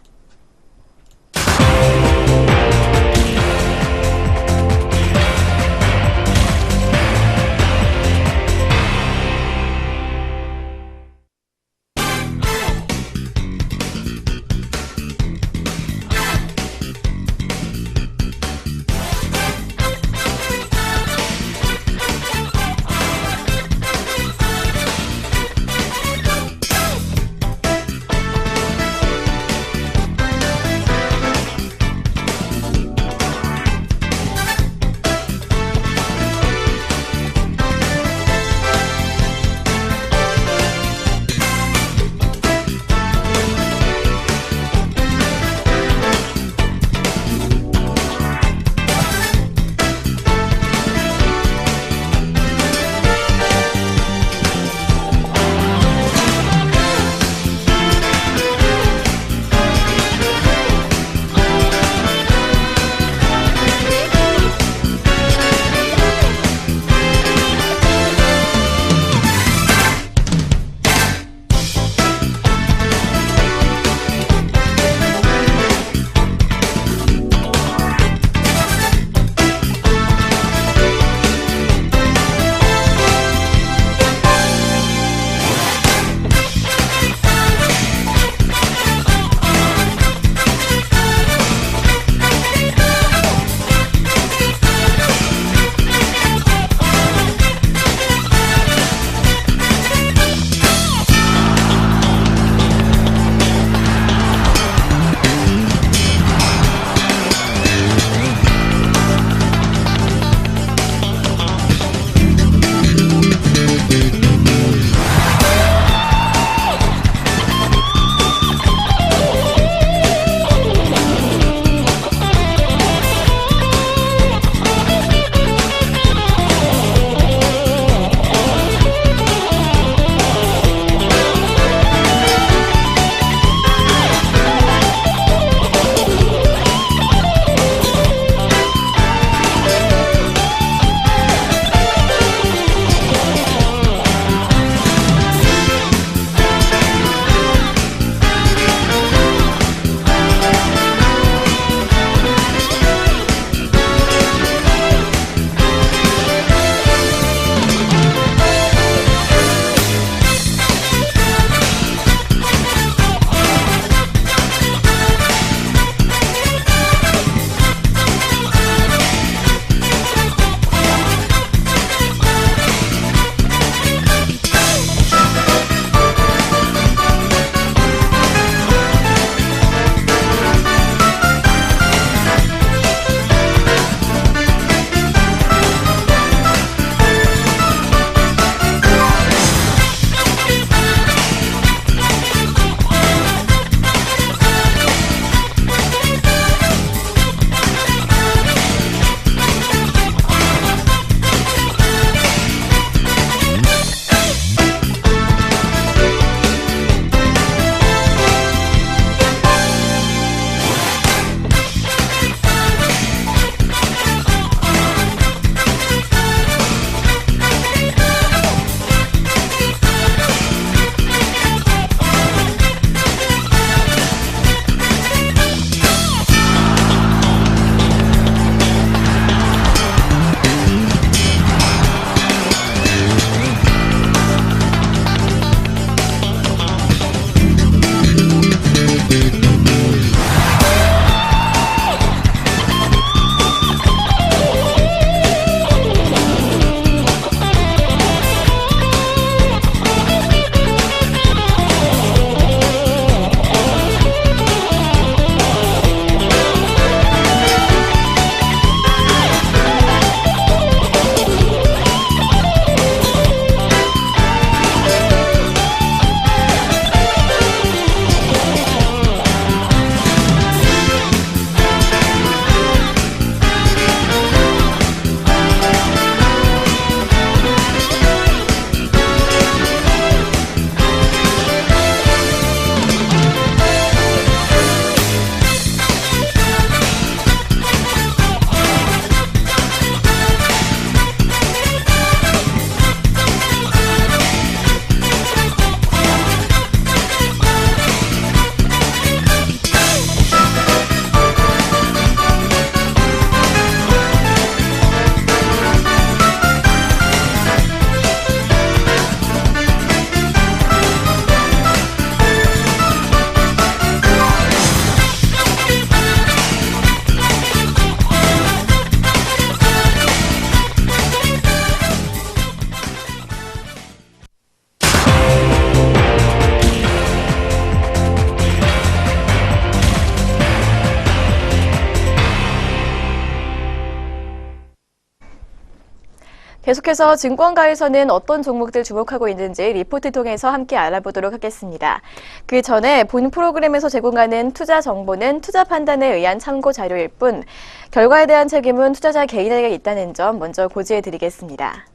계속해서 증권가에서는 어떤 종목들 주목하고 있는지 리포트 통해서 함께 알아보도록 하겠습니다. 그 전에 본 프로그램에서 제공하는 투자 정보는 투자 판단에 의한 참고 자료일 뿐 결과에 대한 책임은 투자자 개인에게 있다는 점 먼저 고지해 드리겠습니다.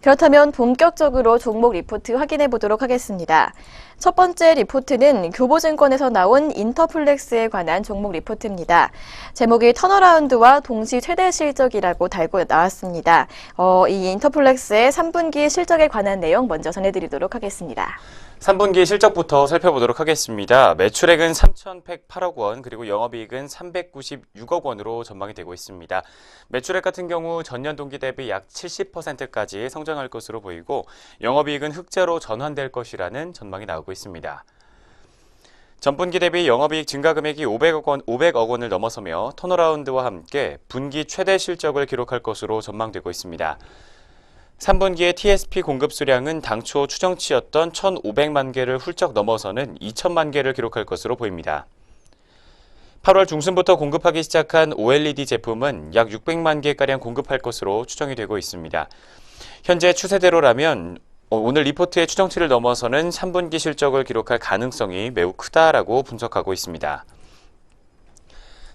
그렇다면 본격적으로 종목 리포트 확인해 보도록 하겠습니다. 첫 번째 리포트는 교보증권에서 나온 인터플렉스에 관한 종목 리포트입니다. 제목이 턴어라운드와 동시 최대 실적이라고 달고 나왔습니다. 이 인터플렉스의 3분기 실적에 관한 내용 먼저 전해드리도록 하겠습니다. 3분기 실적부터 살펴보도록 하겠습니다. 매출액은 3,108억 원, 그리고 영업이익은 396억 원으로 전망이 되고 있습니다. 매출액 같은 경우 전년 동기 대비 약 70%까지 성장할 것으로 보이고 영업이익은 흑자로 전환될 것이라는 전망이 나오고 있습니다. 전분기 대비 영업이익 증가 금액이 500억 원을 넘어서며 턴어라운드와 함께 분기 최대 실적을 기록할 것으로 전망되고 있습니다. 3분기의 TSP 공급 수량은 당초 추정치였던 1,500만 개를 훌쩍 넘어서는 2,000만 개를 기록할 것으로 보입니다. 8월 중순부터 공급하기 시작한 OLED 제품은 약 600만 개가량 공급할 것으로 추정이 되고 있습니다. 현재 추세대로라면 오늘 리포트의 추정치를 넘어서는 3분기 실적을 기록할 가능성이 매우 크다라고 분석하고 있습니다.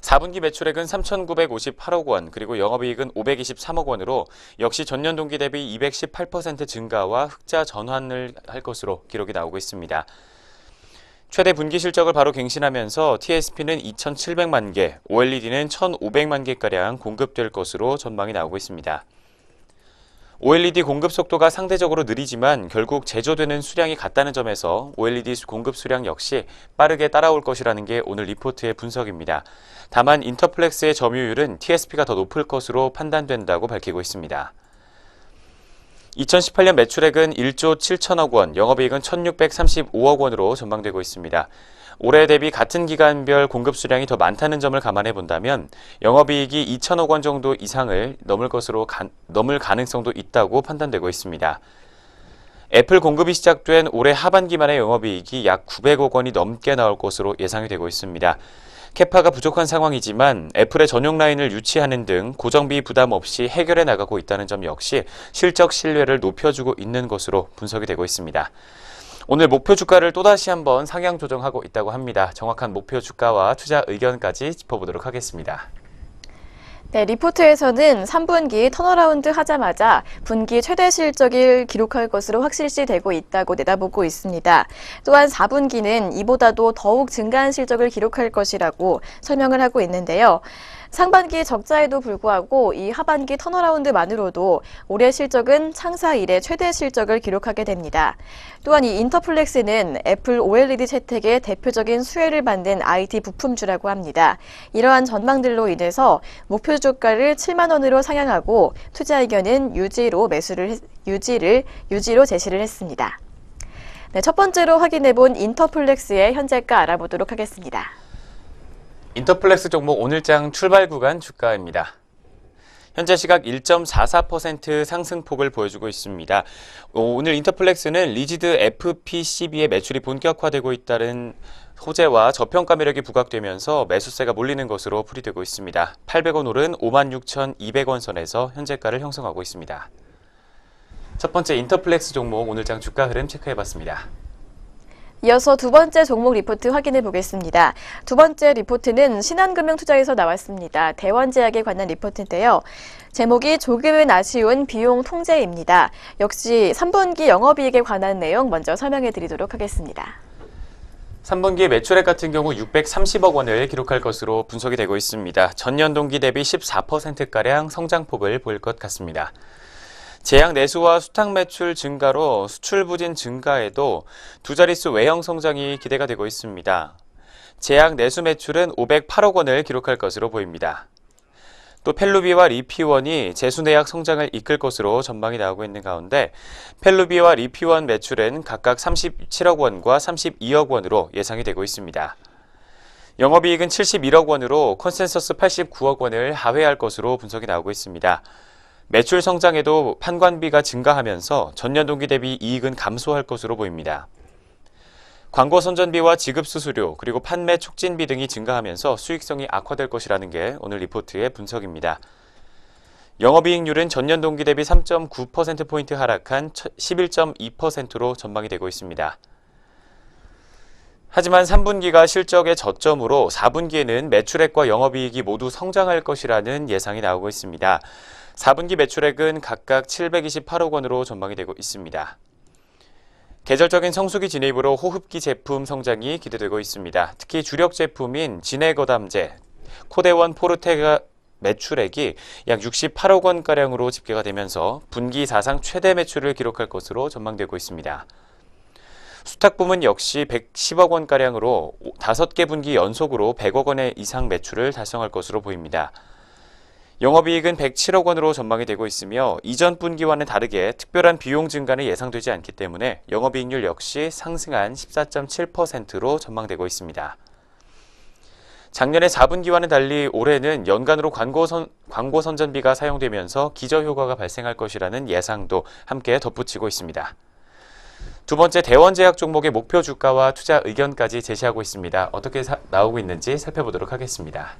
4분기 매출액은 3,958억 원, 그리고 영업이익은 523억 원으로 역시 전년 동기 대비 218% 증가와 흑자 전환을 할 것으로 기록이 나오고 있습니다. 최대 분기 실적을 바로 갱신하면서 TSP는 2,700만 개, OLED는 1,500만 개가량 공급될 것으로 전망이 나오고 있습니다. OLED 공급 속도가 상대적으로 느리지만 결국 제조되는 수량이 같다는 점에서 OLED 공급 수량 역시 빠르게 따라올 것이라는 게 오늘 리포트의 분석입니다. 다만 인터플렉스의 점유율은 TSP가 더 높을 것으로 판단된다고 밝히고 있습니다. 2018년 매출액은 1조 7천억 원, 영업이익은 1,635억 원으로 전망되고 있습니다. 올해 대비 같은 기간별 공급 수량이 더 많다는 점을 감안해 본다면 영업이익이 2천억 원 정도 이상을 넘을 가능성도 있다고 판단되고 있습니다. 애플 공급이 시작된 올해 하반기만의 영업이익이 약 900억 원이 넘게 나올 것으로 예상이 되고 있습니다. 캐파가 부족한 상황이지만 애플의 전용 라인을 유치하는 등 고정비 부담 없이 해결해 나가고 있다는 점 역시 실적 신뢰를 높여주고 있는 것으로 분석이 되고 있습니다. 오늘 목표 주가를 또다시 한번 상향 조정하고 있다고 합니다. 정확한 목표 주가와 투자 의견까지 짚어보도록 하겠습니다. 네, 리포트에서는 3분기 턴어라운드 하자마자 분기 최대 실적을 기록할 것으로 확실시되고 있다고 내다보고 있습니다. 또한 4분기는 이보다도 더욱 증가한 실적을 기록할 것이라고 설명을 하고 있는데요. 상반기 적자에도 불구하고 이 하반기 턴어라운드만으로도 올해 실적은 창사 이래 최대 실적을 기록하게 됩니다. 또한 이 인터플렉스는 애플 OLED 채택의 대표적인 수혜를 받는 IT 부품주라고 합니다. 이러한 전망들로 인해서 목표 주가를 7만 원으로 상향하고 투자 의견은 유지로 제시를 했습니다. 네, 첫 번째로 확인해본 인터플렉스의 현재가 알아보도록 하겠습니다. 인터플렉스 종목 오늘장 출발 구간 주가입니다. 현재 시각 1.44% 상승폭을 보여주고 있습니다. 오늘 인터플렉스는 리지드 FPCB의 매출이 본격화되고 있다는 호재와 저평가 매력이 부각되면서 매수세가 몰리는 것으로 풀이되고 있습니다. 800원 오른 56,200원 선에서 현재가를 형성하고 있습니다. 첫 번째 인터플렉스 종목 오늘장 주가 흐름 체크해봤습니다. 이어서 두 번째 종목 리포트 확인해 보겠습니다. 두 번째 리포트는 신한금융투자에서 나왔습니다. 대원제약에 관한 리포트인데요. 제목이 조금은 아쉬운 비용 통제입니다. 역시 3분기 영업이익에 관한 내용 먼저 설명해 드리도록 하겠습니다. 3분기 매출액 같은 경우 630억 원을 기록할 것으로 분석이 되고 있습니다. 전년 동기 대비 14%가량 성장폭을 보일 것 같습니다. 제약 내수와 수탁 매출 증가로 수출 부진 증가에도 두 자릿수 외형 성장이 기대가 되고 있습니다. 제약 내수 매출은 508억 원을 기록할 것으로 보입니다. 또 펠루비와 리피원이 제수내약 성장을 이끌 것으로 전망이 나오고 있는 가운데 펠루비와 리피원 매출은 각각 37억 원과 32억 원으로 예상이 되고 있습니다. 영업이익은 71억 원으로 컨센서스 89억 원을 하회할 것으로 분석이 나오고 있습니다. 매출 성장에도 판관비가 증가하면서 전년 동기 대비 이익은 감소할 것으로 보입니다. 광고 선전비와 지급 수수료 그리고 판매 촉진비 등이 증가하면서 수익성이 악화될 것이라는 게 오늘 리포트의 분석입니다. 영업이익률은 전년 동기 대비 3.9%포인트 하락한 11.2%로 전망이 되고 있습니다. 하지만 3분기가 실적의 저점으로 4분기에는 매출액과 영업이익이 모두 성장할 것이라는 예상이 나오고 있습니다. 4분기 매출액은 각각 728억 원으로 전망이 되고 있습니다. 계절적인 성수기 진입으로 호흡기 제품 성장이 기대되고 있습니다. 특히 주력 제품인 진해거담제, 코데원 포르테가 매출액이 약 68억 원가량으로 집계가 되면서 분기 사상 최대 매출을 기록할 것으로 전망되고 있습니다. 수탁 부문 역시 110억 원가량으로 5개 분기 연속으로 100억 원의 이상 매출을 달성할 것으로 보입니다. 영업이익은 107억 원으로 전망이 되고 있으며 이전 분기와는 다르게 특별한 비용 증가는 예상되지 않기 때문에 영업이익률 역시 상승한 14.7%로 전망되고 있습니다. 작년의 4분기와는 달리 올해는 연간으로 광고 선전비가 사용되면서 기저효과가 발생할 것이라는 예상도 함께 덧붙이고 있습니다. 두 번째, 대원제약 종목의 목표 주가와 투자 의견까지 제시하고 있습니다. 어떻게 나오고 있는지 살펴보도록 하겠습니다.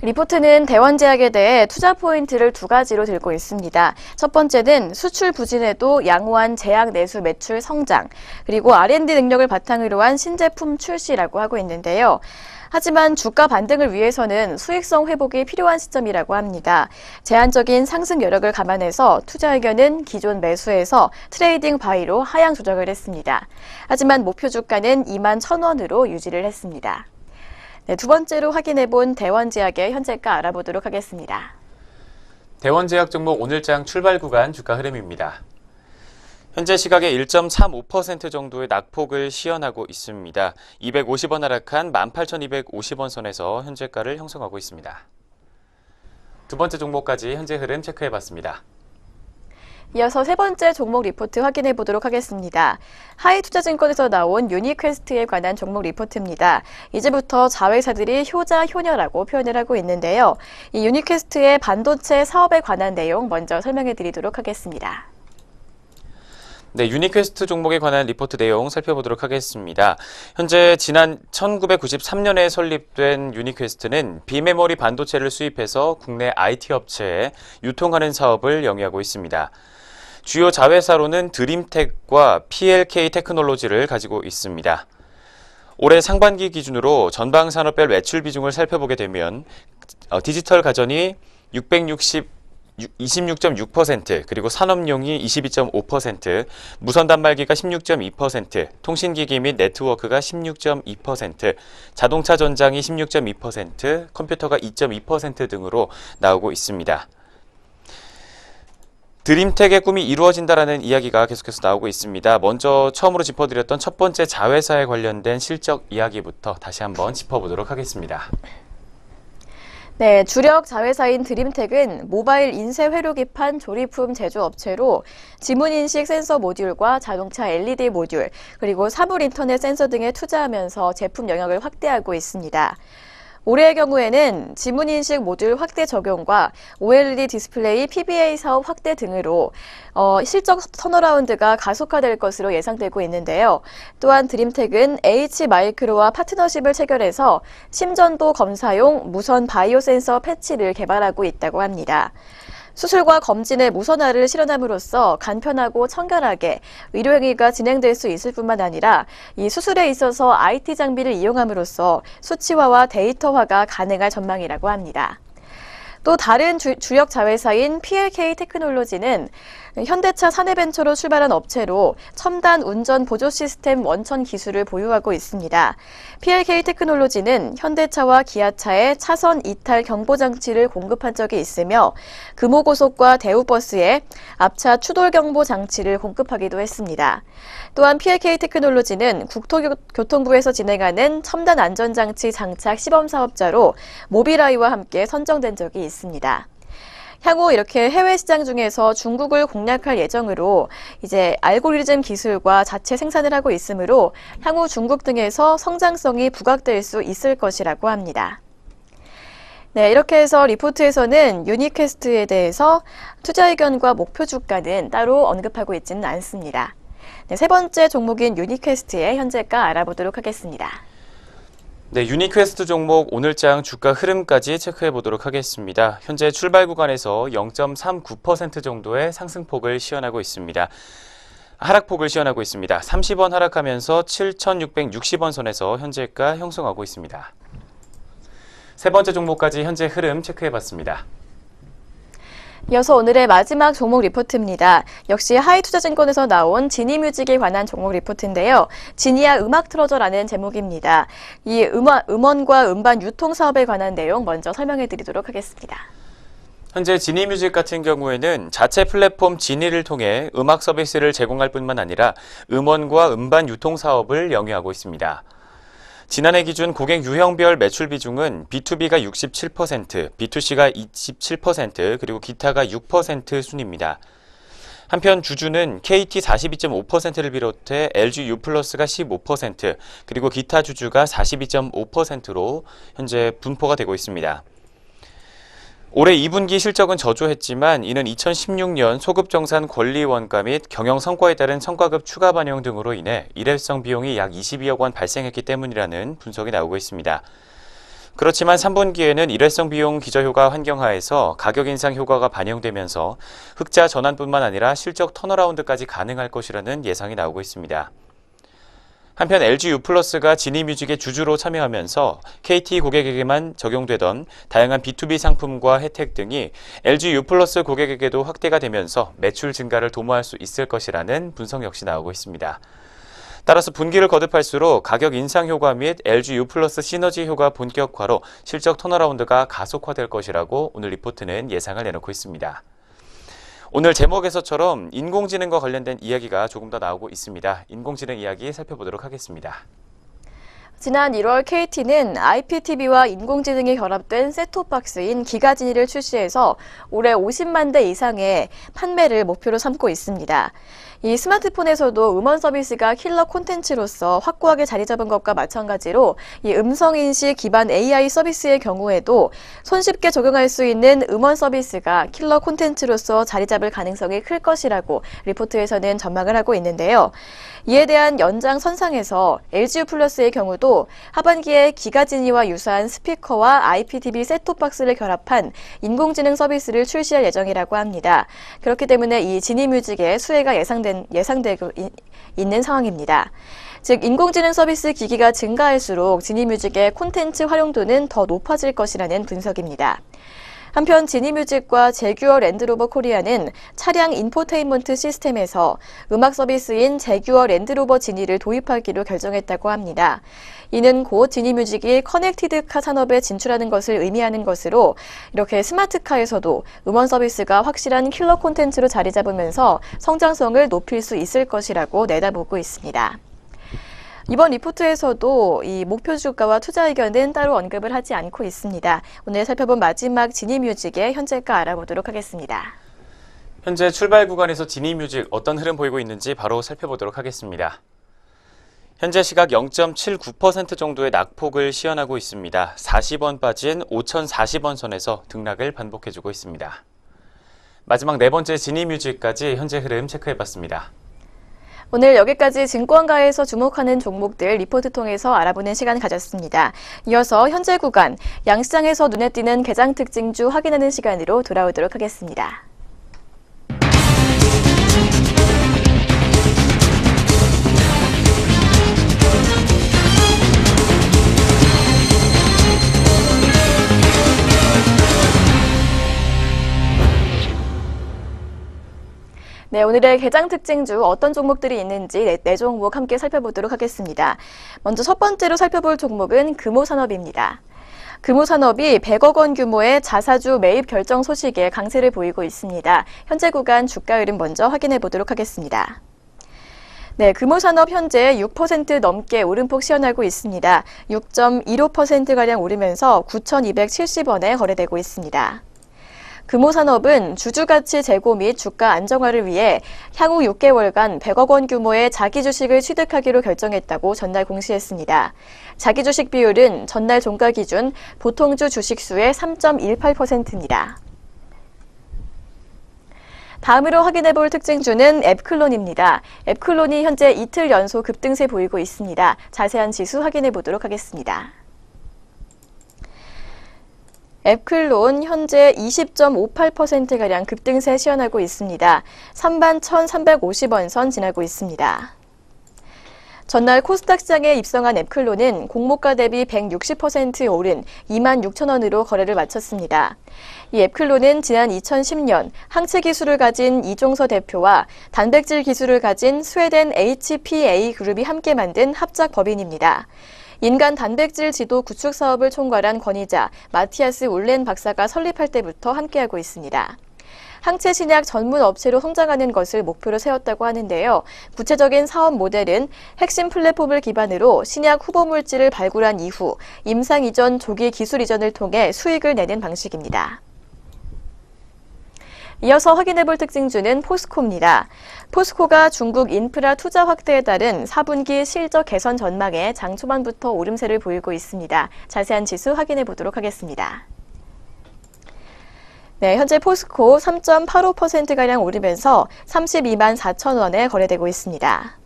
리포트는 대원제약에 대해 투자 포인트를 두 가지로 들고 있습니다. 첫 번째는 수출 부진에도 양호한 제약 내수 매출 성장, 그리고 R&D 능력을 바탕으로 한 신제품 출시라고 하고 있는데요. 하지만 주가 반등을 위해서는 수익성 회복이 필요한 시점이라고 합니다. 제한적인 상승 여력을 감안해서 투자 의견은 기존 매수에서 트레이딩 바이로 하향 조정을 했습니다. 하지만 목표 주가는 21,000원으로 유지를 했습니다. 네, 두 번째로 확인해본 대원제약의 현재가 알아보도록 하겠습니다. 대원제약 종목 오늘장 출발 구간 주가 흐름입니다. 현재 시각에 1.35% 정도의 낙폭을 시현하고 있습니다. 250원 하락한 18,250원 선에서 현재가를 형성하고 있습니다. 두 번째 종목까지 현재 흐름 체크해봤습니다. 이어서 세 번째 종목 리포트 확인해 보도록 하겠습니다. 하이투자증권에서 나온 유니퀘스트에 관한 종목 리포트입니다. 이제부터 자회사들이 효자, 효녀라고 표현을 하고 있는데요. 이 유니퀘스트의 반도체 사업에 관한 내용 먼저 설명해 드리도록 하겠습니다. 네, 유니퀘스트 종목에 관한 리포트 내용 살펴보도록 하겠습니다. 현재 지난 1993년에 설립된 유니퀘스트는 비메모리 반도체를 수입해서 국내 IT 업체에 유통하는 사업을 영위하고 있습니다. 주요 자회사로는 드림텍과 PLK 테크놀로지를 가지고 있습니다. 올해 상반기 기준으로 전방 산업별 매출 비중을 살펴보게 되면 디지털 가전이 26.6%, 그리고 산업용이 22.5%, 무선 단말기가 16.2%, 통신기기 및 네트워크가 16.2%, 자동차 전장이 16.2%, 컴퓨터가 2.2% 등으로 나오고 있습니다. 드림텍의 꿈이 이루어진다라는 이야기가 계속해서 나오고 있습니다. 먼저 처음으로 짚어드렸던 첫 번째 자회사에 관련된 실적 이야기부터 다시 한번 짚어보도록 하겠습니다. 네, 주력 자회사인 드림텍은 모바일 인쇄 회로기판 조립품 제조업체로 지문인식 센서 모듈과 자동차 LED 모듈, 그리고 사물 인터넷 센서 등에 투자하면서 제품 영역을 확대하고 있습니다. 올해의 경우에는 지문인식 모듈 확대 적용과 OLED 디스플레이 PBA 사업 확대 등으로 실적 턴어라운드가 가속화될 것으로 예상되고 있는데요. 또한 드림텍은 H마이크로와 파트너십을 체결해서 심전도 검사용 무선 바이오 센서 패치를 개발하고 있다고 합니다. 수술과 검진의 무선화를 실현함으로써 간편하고 청결하게 의료행위가 진행될 수 있을 뿐만 아니라 이 수술에 있어서 IT 장비를 이용함으로써 수치화와 데이터화가 가능할 전망이라고 합니다. 또 다른 주력 자회사인 PLK 테크놀로지는 현대차 사내벤처로 출발한 업체로 첨단 운전 보조 시스템 원천 기술을 보유하고 있습니다. PLK 테크놀로지는 현대차와 기아차에 차선 이탈 경보 장치를 공급한 적이 있으며 금호고속과 대우버스에 앞차 추돌 경보 장치를 공급하기도 했습니다. 또한 PLK 테크놀로지는 국토교통부에서 진행하는 첨단 안전장치 장착 시범 사업자로 모빌아이와 함께 선정된 적이 있습니다. 향후 이렇게 해외 시장 중에서 중국을 공략할 예정으로 이제 알고리즘 기술과 자체 생산을 하고 있으므로 향후 중국 등에서 성장성이 부각될 수 있을 것이라고 합니다. 네, 이렇게 해서 리포트에서는 유니퀘스트에 대해서 투자 의견과 목표 주가는 따로 언급하고 있지는 않습니다. 네, 세 번째 종목인 유니퀘스트의 현재가 알아보도록 하겠습니다. 네, 유니퀘스트 종목 오늘장 주가 흐름까지 체크해 보도록 하겠습니다. 현재 출발 구간에서 0.39% 정도의 상승폭을 시현하고 있습니다. 하락폭을 시현하고 있습니다. 30원 하락하면서 7,660원 선에서 현재가 형성하고 있습니다. 세 번째 종목까지 현재 흐름 체크해 봤습니다. 이어서 오늘의 마지막 종목 리포트입니다. 역시 하이투자증권에서 나온 지니뮤직에 관한 종목 리포트인데요. 지니아 음악 틀어줘라는 제목입니다. 이 음원과 음반 유통 사업에 관한 내용 먼저 설명해 드리도록 하겠습니다. 현재 지니뮤직 같은 경우에는 자체 플랫폼 지니를 통해 음악 서비스를 제공할 뿐만 아니라 음원과 음반 유통 사업을 영위하고 있습니다. 지난해 기준 고객 유형별 매출 비중은 B2B가 67%, B2C가 27%, 그리고 기타가 6% 순입니다. 한편 주주는 KT 42.5%를 비롯해 LG U+가 15%, 그리고 기타 주주가 42.5%로 현재 분포가 되고 있습니다. 올해 2분기 실적은 저조했지만 이는 2016년 소급정산 권리 원가 및 경영 성과에 따른 성과급 추가 반영 등으로 인해 일회성 비용이 약 22억 원 발생했기 때문이라는 분석이 나오고 있습니다. 그렇지만 3분기에는 일회성 비용 기저효과 환경하에서 가격 인상 효과가 반영되면서 흑자 전환뿐만 아니라 실적 턴어라운드까지 가능할 것이라는 예상이 나오고 있습니다. 한편 LG U+가 지니뮤직의 주주로 참여하면서 KT 고객에게만 적용되던 다양한 B2B 상품과 혜택 등이 LG U+ 고객에게도 확대가 되면서 매출 증가를 도모할 수 있을 것이라는 분석 역시 나오고 있습니다. 따라서 분기를 거듭할수록 가격 인상 효과 및 LG U+ 시너지 효과 본격화로 실적 턴어라운드가 가속화될 것이라고 오늘 리포트는 예상을 내놓고 있습니다. 오늘 제목에서처럼 인공지능과 관련된 이야기가 조금 더 나오고 있습니다. 인공지능 이야기 살펴보도록 하겠습니다. 지난 1월 KT는 IPTV와 인공지능이 결합된 셋톱박스인 기가지니를 출시해서 올해 50만 대 이상의 판매를 목표로 삼고 있습니다. 이 스마트폰에서도 음원 서비스가 킬러 콘텐츠로서 확고하게 자리 잡은 것과 마찬가지로 이 음성인식 기반 AI 서비스의 경우에도 손쉽게 적용할 수 있는 음원 서비스가 킬러 콘텐츠로서 자리 잡을 가능성이 클 것이라고 리포트에서는 전망을 하고 있는데요. 이에 대한 연장선상에서 LGU+의 경우도 하반기에 기가지니와 유사한 스피커와 IPTV 셋톱박스를 결합한 인공지능 서비스를 출시할 예정이라고 합니다. 그렇기 때문에 이 지니뮤직의 수혜가 예상되고 있는 상황입니다. 즉 인공지능 서비스 기기가 증가할수록 지니뮤직의 콘텐츠 활용도는 더 높아질 것이라는 분석입니다. 한편 지니뮤직과 제규어 랜드로버 코리아는 차량 인포테인먼트 시스템에서 음악 서비스인 제규어 랜드로버 지니를 도입하기로 결정했다고 합니다. 이는 곧 지니뮤직이 커넥티드카 산업에 진출하는 것을 의미하는 것으로 이렇게 스마트카에서도 음원 서비스가 확실한 킬러 콘텐츠로 자리 잡으면서 성장성을 높일 수 있을 것이라고 내다보고 있습니다. 이번 리포트에서도 이 목표 주가와 투자 의견은 따로 언급을 하지 않고 있습니다. 오늘 살펴본 마지막 지니뮤직의 현재가 알아보도록 하겠습니다. 현재 출발 구간에서 지니뮤직 어떤 흐름 보이고 있는지 바로 살펴보도록 하겠습니다. 현재 시각 0.79% 정도의 낙폭을 시현하고 있습니다. 40원 빠진 5,040원 선에서 등락을 반복해주고 있습니다. 마지막 네 번째 지니뮤직까지 현재 흐름 체크해봤습니다. 오늘 여기까지 증권가에서 주목하는 종목들 리포트 통해서 알아보는 시간 가졌습니다. 이어서 현재 구간, 양시장에서 눈에 띄는 개장 특징주 확인하는 시간으로 돌아오도록 하겠습니다. 네, 오늘의 개장 특징주 어떤 종목들이 있는지 네 종목 함께 살펴보도록 하겠습니다. 먼저 첫 번째로 살펴볼 종목은 금호산업입니다. 금호산업이 100억 원 규모의 자사주 매입 결정 소식에 강세를 보이고 있습니다. 현재 구간 주가 흐름 먼저 확인해 보도록 하겠습니다. 네, 금호산업 현재 6% 넘게 오름폭 시현하고 있습니다. 6.15%가량 오르면서 9,270원에 거래되고 있습니다. 금호산업은 주주가치 제고 및 주가 안정화를 위해 향후 6개월간 100억 원 규모의 자기 주식을 취득하기로 결정했다고 전날 공시했습니다. 자기 주식 비율은 전날 종가 기준 보통주 주식수의 3.18%입니다. 다음으로 확인해볼 특징주는 앱클론입니다. 앱클론이 현재 이틀 연속 급등세 보이고 있습니다. 자세한 지수 확인해 보도록 하겠습니다. 앱클론 현재 20.58%가량 급등세 시현하고 있습니다. 31,350원 선 지나고 있습니다. 전날 코스닥 시장에 입성한 앱클론은 공모가 대비 160% 오른 26,000원으로 거래를 마쳤습니다. 이 앱클론은 지난 2010년 항체 기술을 가진 이종서 대표와 단백질 기술을 가진 스웨덴 HPA 그룹이 함께 만든 합작 법인입니다. 인간 단백질 지도 구축 사업을 총괄한 권위자 마티아스 울렌 박사가 설립할 때부터 함께하고 있습니다. 항체 신약 전문 업체로 성장하는 것을 목표로 세웠다고 하는데요. 구체적인 사업 모델은 핵심 플랫폼을 기반으로 신약 후보 물질을 발굴한 이후 임상 이전 조기 기술 이전을 통해 수익을 내는 방식입니다. 이어서 확인해볼 특징주는 포스코입니다. 포스코가 중국 인프라 투자 확대에 따른 4분기 실적 개선 전망에 장 초반부터 오름세를 보이고 있습니다. 자세한 지수 확인해보도록 하겠습니다. 네, 현재 포스코 3.85%가량 오르면서 32만 4천 원에 거래되고 있습니다.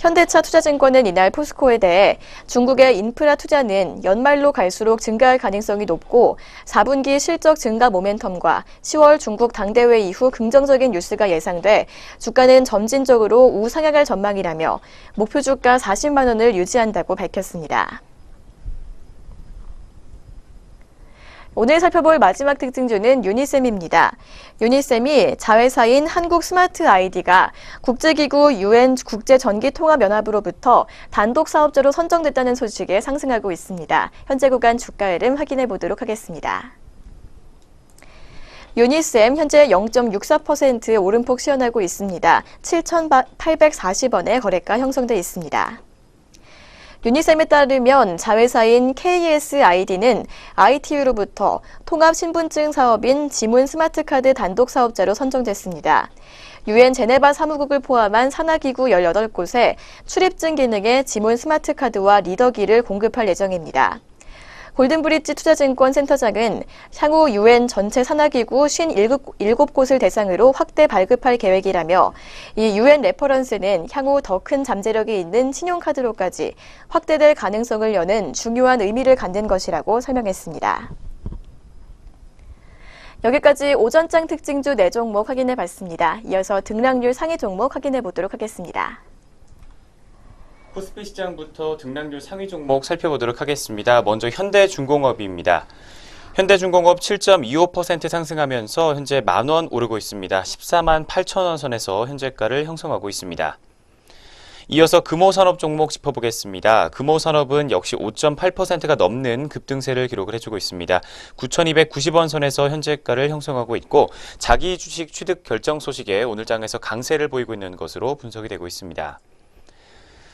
현대차 투자증권은 이날 포스코에 대해 중국의 인프라 투자는 연말로 갈수록 증가할 가능성이 높고 4분기 실적 증가 모멘텀과 10월 중국 당대회 이후 긍정적인 뉴스가 예상돼 주가는 점진적으로 우상향할 전망이라며 목표 주가 40만 원을 유지한다고 밝혔습니다. 오늘 살펴볼 마지막 특징주는 유니셈입니다. 유니셈이 자회사인 한국 스마트 아이디가 국제기구 UN 국제전기통합연합으로부터 단독 사업자로 선정됐다는 소식에 상승하고 있습니다. 현재 구간 주가 흐름 확인해 보도록 하겠습니다. 유니셈 현재 0.64% 오름폭 시현하고 있습니다. 7,840원에 거래가 형성돼 있습니다. 유니셈에 따르면 자회사인 KSID는 ITU로부터 통합 신분증 사업인 지문 스마트카드 단독 사업자로 선정됐습니다. UN 제네바 사무국을 포함한 산하기구 18곳에 출입증 기능의 지문 스마트카드와 리더기를 공급할 예정입니다. 골든브릿지 투자증권 센터장은 향후 UN 전체 산하기구 57곳을 대상으로 확대 발급할 계획이라며 이 UN 레퍼런스는 향후 더 큰 잠재력이 있는 신용카드로까지 확대될 가능성을 여는 중요한 의미를 갖는 것이라고 설명했습니다. 여기까지 오전장 특징주 4종목 확인해 봤습니다. 이어서 등락률 상위 종목 확인해 보도록 하겠습니다. 코스피 시장부터 등락률 상위 종목 살펴보도록 하겠습니다. 먼저 현대중공업입니다. 현대중공업 7.25% 상승하면서 현재 만원 오르고 있습니다. 14만 8천 원 선에서 현재가를 형성하고 있습니다. 이어서 금호산업 종목 짚어보겠습니다. 금호산업은 역시 5.8%가 넘는 급등세를 기록을 해주고 있습니다. 9,290원 선에서 현재가를 형성하고 있고 자기 주식 취득 결정 소식에 오늘 장에서 강세를 보이고 있는 것으로 분석이 되고 있습니다.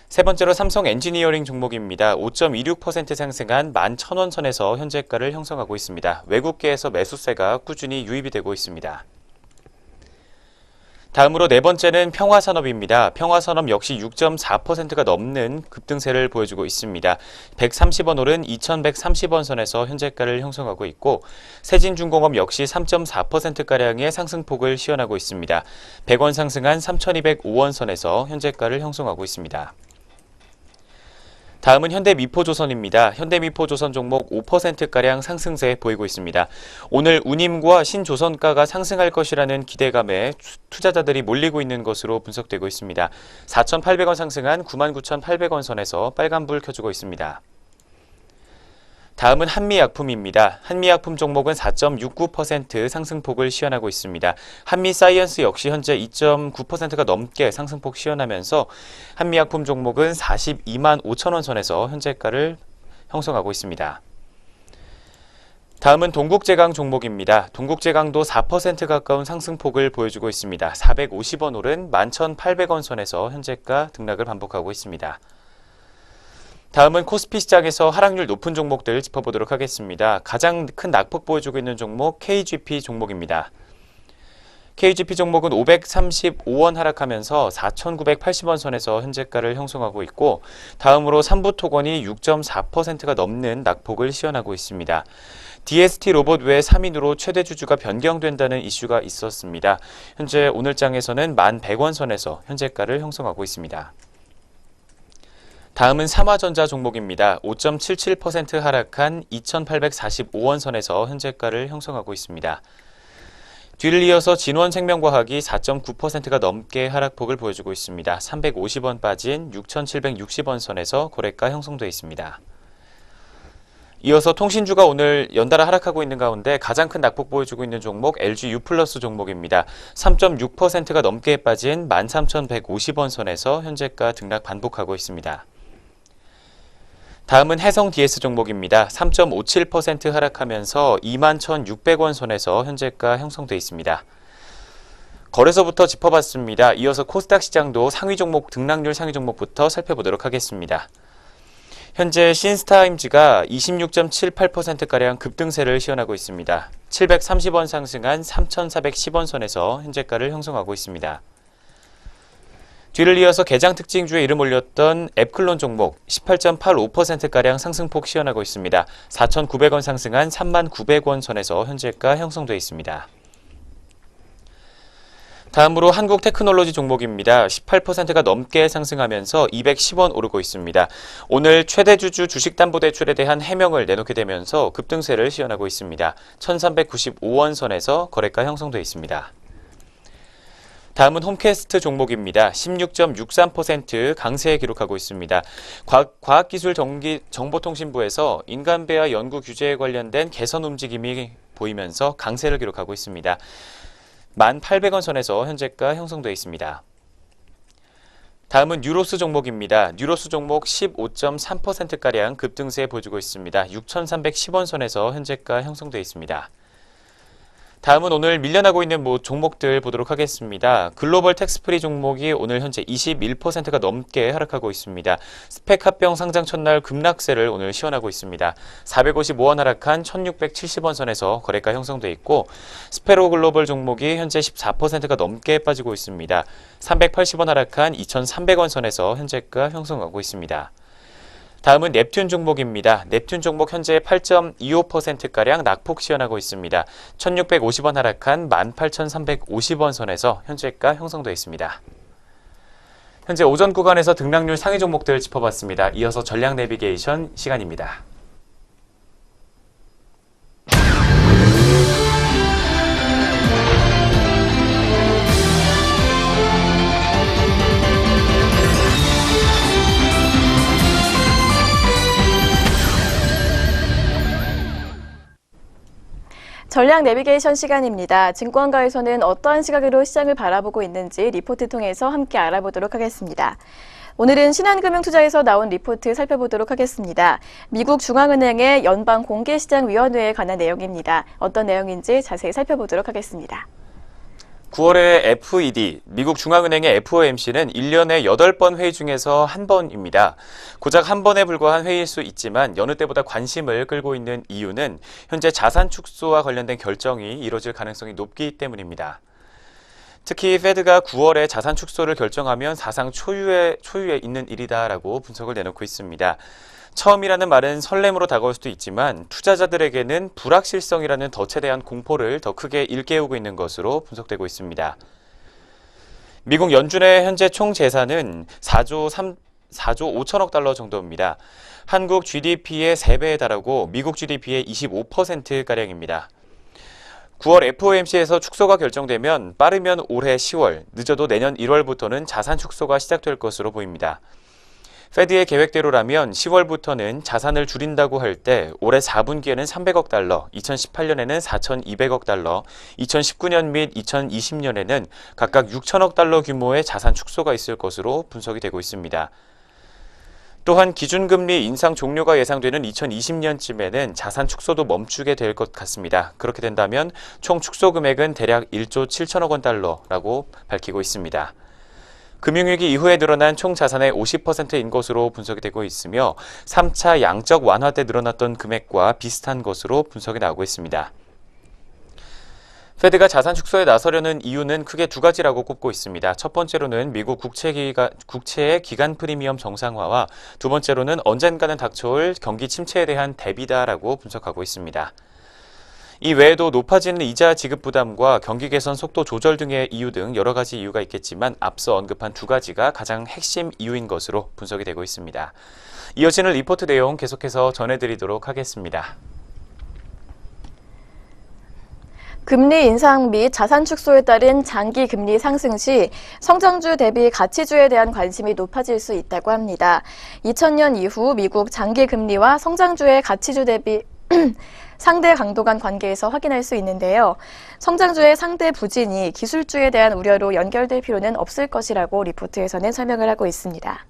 세 번째로 삼성 엔지니어링 종목입니다. 5.26% 상승한 11,000원 선에서 현재가를 형성하고 있습니다. 외국계에서 매수세가 꾸준히 유입이 되고 있습니다. 다음으로 네 번째는 평화산업입니다. 평화산업 역시 6.4%가 넘는 급등세를 보여주고 있습니다. 130원 오른 2,130원 선에서 현재가를 형성하고 있고 세진중공업 역시 3.4%가량의 상승폭을 시현하고 있습니다. 100원 상승한 3,205원 선에서 현재가를 형성하고 있습니다. 다음은 현대미포조선입니다. 현대미포조선 종목 5%가량 상승세 보이고 있습니다. 오늘 운임과 신조선가가 상승할 것이라는 기대감에 투자자들이 몰리고 있는 것으로 분석되고 있습니다. 4,800원 상승한 99,800원 선에서 빨간불 켜주고 있습니다. 다음은 한미약품입니다. 한미약품 종목은 4.69% 상승폭을 시현하고 있습니다. 한미사이언스 역시 현재 2.9%가 넘게 상승폭 시현하면서 한미약품 종목은 42만 5천 원 선에서 현재가를 형성하고 있습니다. 다음은 동국제강 종목입니다. 동국제강도 4% 가까운 상승폭을 보여주고 있습니다. 450원 오른 11,800원 선에서 현재가 등락을 반복하고 있습니다. 다음은 코스피 시장에서 하락률 높은 종목들 짚어보도록 하겠습니다. 가장 큰 낙폭 보여주고 있는 종목 KGP 종목입니다. KGP 종목은 535원 하락하면서 4,980원 선에서 현재가를 형성하고 있고 다음으로 삼부토건이 6.4%가 넘는 낙폭을 시현하고 있습니다. DST 로봇 외 3인으로 최대 주주가 변경된다는 이슈가 있었습니다. 현재 오늘 장에서는 1,100원 선에서 현재가를 형성하고 있습니다. 다음은 삼화전자 종목입니다. 5.77% 하락한 2,845원 선에서 현재가를 형성하고 있습니다. 뒤를 이어서 진원생명과학이 4.9%가 넘게 하락폭을 보여주고 있습니다. 350원 빠진 6,760원 선에서 거래가 형성돼 있습니다. 이어서 통신주가 오늘 연달아 하락하고 있는 가운데 가장 큰 낙폭 보여주고 있는 종목 LGU+ 종목입니다. 3.6%가 넘게 빠진 13,150원 선에서 현재가 등락 반복하고 있습니다. 다음은 해성DS 종목입니다. 3.57% 하락하면서 21,600원 선에서 현재가 형성돼 있습니다. 거래소부터 짚어봤습니다. 이어서 코스닥 시장도 상위 종목 등락률 상위 종목부터 살펴보도록 하겠습니다. 현재 신스타임즈가 26.78%가량 급등세를 시현하고 있습니다. 730원 상승한 3,410원 선에서 현재가를 형성하고 있습니다. 뒤를 이어서 개장 특징주에 이름 올렸던 앱클론 종목 18.85%가량 상승폭 시현하고 있습니다. 4,900원 상승한 39,000원 선에서 현재가 형성돼 있습니다. 다음으로 한국테크놀로지 종목입니다. 18%가 넘게 상승하면서 210원 오르고 있습니다. 오늘 최대주주 주식담보대출에 대한 해명을 내놓게 되면서 급등세를 시현하고 있습니다. 1,395원 선에서 거래가 형성돼 있습니다. 다음은 홈캐스트 종목입니다. 16.63% 강세 기록하고 있습니다. 과학기술정보통신부에서 인간배아 연구 규제에 관련된 개선 움직임이 보이면서 강세를 기록하고 있습니다. 1,800원 선에서 현재가 형성되어 있습니다. 다음은 뉴로스 종목입니다. 뉴로스 종목 15.3%가량 급등세 보여주고 있습니다. 6,310원 선에서 현재가 형성되어 있습니다. 다음은 오늘 밀려나고 있는 종목들 보도록 하겠습니다. 글로벌 텍스프리 종목이 오늘 현재 21%가 넘게 하락하고 있습니다. 스펙 합병 상장 첫날 급락세를 오늘 시현하고 있습니다. 455원 하락한 1,670원 선에서 거래가 형성돼 있고 스페로 글로벌 종목이 현재 14%가 넘게 빠지고 있습니다. 380원 하락한 2,300원 선에서 현재가 형성하고 있습니다. 다음은 넵튠 종목입니다. 넵튠 종목 현재 8.25%가량 낙폭 시현하고 있습니다. 1,650원 하락한 18,350원 선에서 현재가 형성되어 있습니다. 현재 오전 구간에서 등락률 상위 종목들 짚어봤습니다. 이어서 전략 내비게이션 시간입니다. 전략 내비게이션 시간입니다. 증권가에서는 어떠한 시각으로 시장을 바라보고 있는지 리포트 통해서 함께 알아보도록 하겠습니다. 오늘은 신한금융투자에서 나온 리포트 살펴보도록 하겠습니다. 미국 중앙은행의 연방공개시장위원회에 관한 내용입니다. 어떤 내용인지 자세히 살펴보도록 하겠습니다. 9월에 FED, 미국 중앙은행의 FOMC는 1년에 8번 회의 중에서 한 번입니다. 고작 한 번에 불과한 회의일 수 있지만 여느 때보다 관심을 끌고 있는 이유는 현재 자산 축소와 관련된 결정이 이뤄질 가능성이 높기 때문입니다. 특히 페드가 9월에 자산 축소를 결정하면 사상 초유에 있는 일이다라고 분석을 내놓고 있습니다. 처음이라는 말은 설렘으로 다가올 수도 있지만 투자자들에게는 불확실성이라는 덫에 대한 공포를 더 크게 일깨우고 있는 것으로 분석되고 있습니다. 미국 연준의 현재 총 재산은 4조 5천억 달러 정도입니다. 한국 GDP의 3배에 달하고 미국 GDP의 25%가량입니다. 9월 FOMC에서 축소가 결정되면 빠르면 올해 10월, 늦어도 내년 1월부터는 자산 축소가 시작될 것으로 보입니다. 페드의 계획대로라면 10월부터는 자산을 줄인다고 할 때 올해 4분기에는 300억 달러, 2018년에는 4,200억 달러, 2019년 및 2020년에는 각각 6천억 달러 규모의 자산 축소가 있을 것으로 분석이 되고 있습니다. 또한 기준금리 인상 종료가 예상되는 2020년쯤에는 자산 축소도 멈추게 될 것 같습니다. 그렇게 된다면 총 축소 금액은 대략 1조 7천억 원 달러라고 밝히고 있습니다. 금융위기 이후에 늘어난 총 자산의 50%인 것으로 분석이 되고 있으며 3차 양적 완화 때 늘어났던 금액과 비슷한 것으로 분석이 나오고 있습니다. 페드가 자산 축소에 나서려는 이유는 크게 두 가지라고 꼽고 있습니다. 첫 번째로는 미국 국채의 기간 프리미엄 정상화와 두 번째로는 언젠가는 닥쳐올 경기 침체에 대한 대비다라고 분석하고 있습니다. 이 외에도 높아지는 이자 지급 부담과 경기 개선 속도 조절 등의 이유 등 여러 가지 이유가 있겠지만 앞서 언급한 두 가지가 가장 핵심 이유인 것으로 분석이 되고 있습니다. 이어지는 리포트 내용 계속해서 전해드리도록 하겠습니다. 금리 인상 및 자산 축소에 따른 장기 금리 상승 시 성장주 대비 가치주에 대한 관심이 높아질 수 있다고 합니다. 2000년 이후 미국 장기 금리와 성장주의 가치주 대비 상대 강도 간 관계에서 확인할 수 있는데요. 성장주의 상대 부진이 기술주에 대한 우려로 연결될 필요는 없을 것이라고 리포트에서는 설명을 하고 있습니다.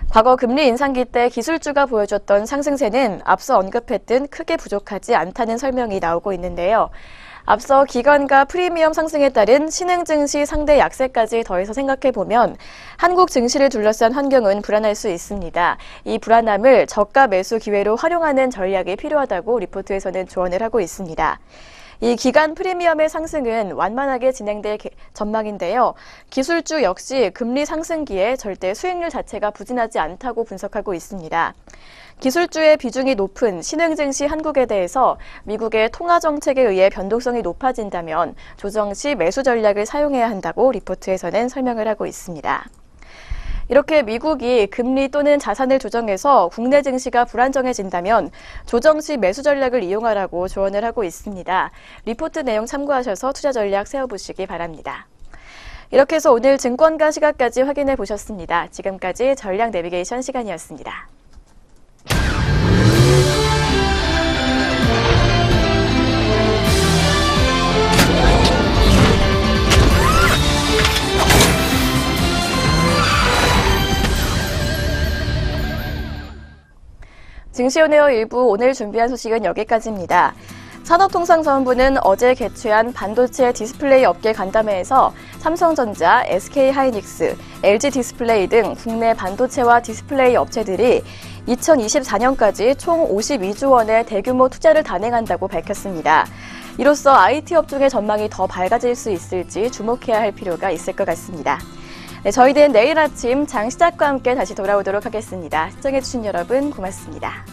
과거 금리 인상기 때 기술주가 보여줬던 상승세는 앞서 언급했듯 크게 부족하지 않다는 설명이 나오고 있는데요. 앞서 기관과 프리미엄 상승에 따른 신흥 증시 상대 약세까지 더해서 생각해보면 한국 증시를 둘러싼 환경은 불안할 수 있습니다. 이 불안함을 저가 매수 기회로 활용하는 전략이 필요하다고 리포트에서는 조언을 하고 있습니다. 이 기간 프리미엄의 상승은 완만하게 진행될 전망인데요. 기술주 역시 금리 상승기에 절대 수익률 자체가 부진하지 않다고 분석하고 있습니다. 기술주의 비중이 높은 신흥증시 한국에 대해서 미국의 통화 정책에 의해 변동성이 높아진다면 조정 시 매수 전략을 사용해야 한다고 리포트에서는 설명을 하고 있습니다. 이렇게 미국이 금리 또는 자산을 조정해서 국내 증시가 불안정해진다면 조정 시 매수 전략을 이용하라고 조언을 하고 있습니다. 리포트 내용 참고하셔서 투자 전략 세워보시기 바랍니다. 이렇게 해서 오늘 증권가 시각까지 확인해 보셨습니다. 지금까지 전략 내비게이션 시간이었습니다. 증시오네어 일부 오늘 준비한 소식은 여기까지입니다. 산업통상자원부는 어제 개최한 반도체 디스플레이 업계 간담회에서 삼성전자, SK하이닉스, LG디스플레이 등 국내 반도체와 디스플레이 업체들이 2024년까지 총 52조 원의 대규모 투자를 단행한다고 밝혔습니다. 이로써 IT 업종의 전망이 더 밝아질 수 있을지 주목해야 할 필요가 있을 것 같습니다. 네, 저희는 내일 아침 장 시작과 함께 다시 돌아오도록 하겠습니다. 시청해주신 여러분 고맙습니다.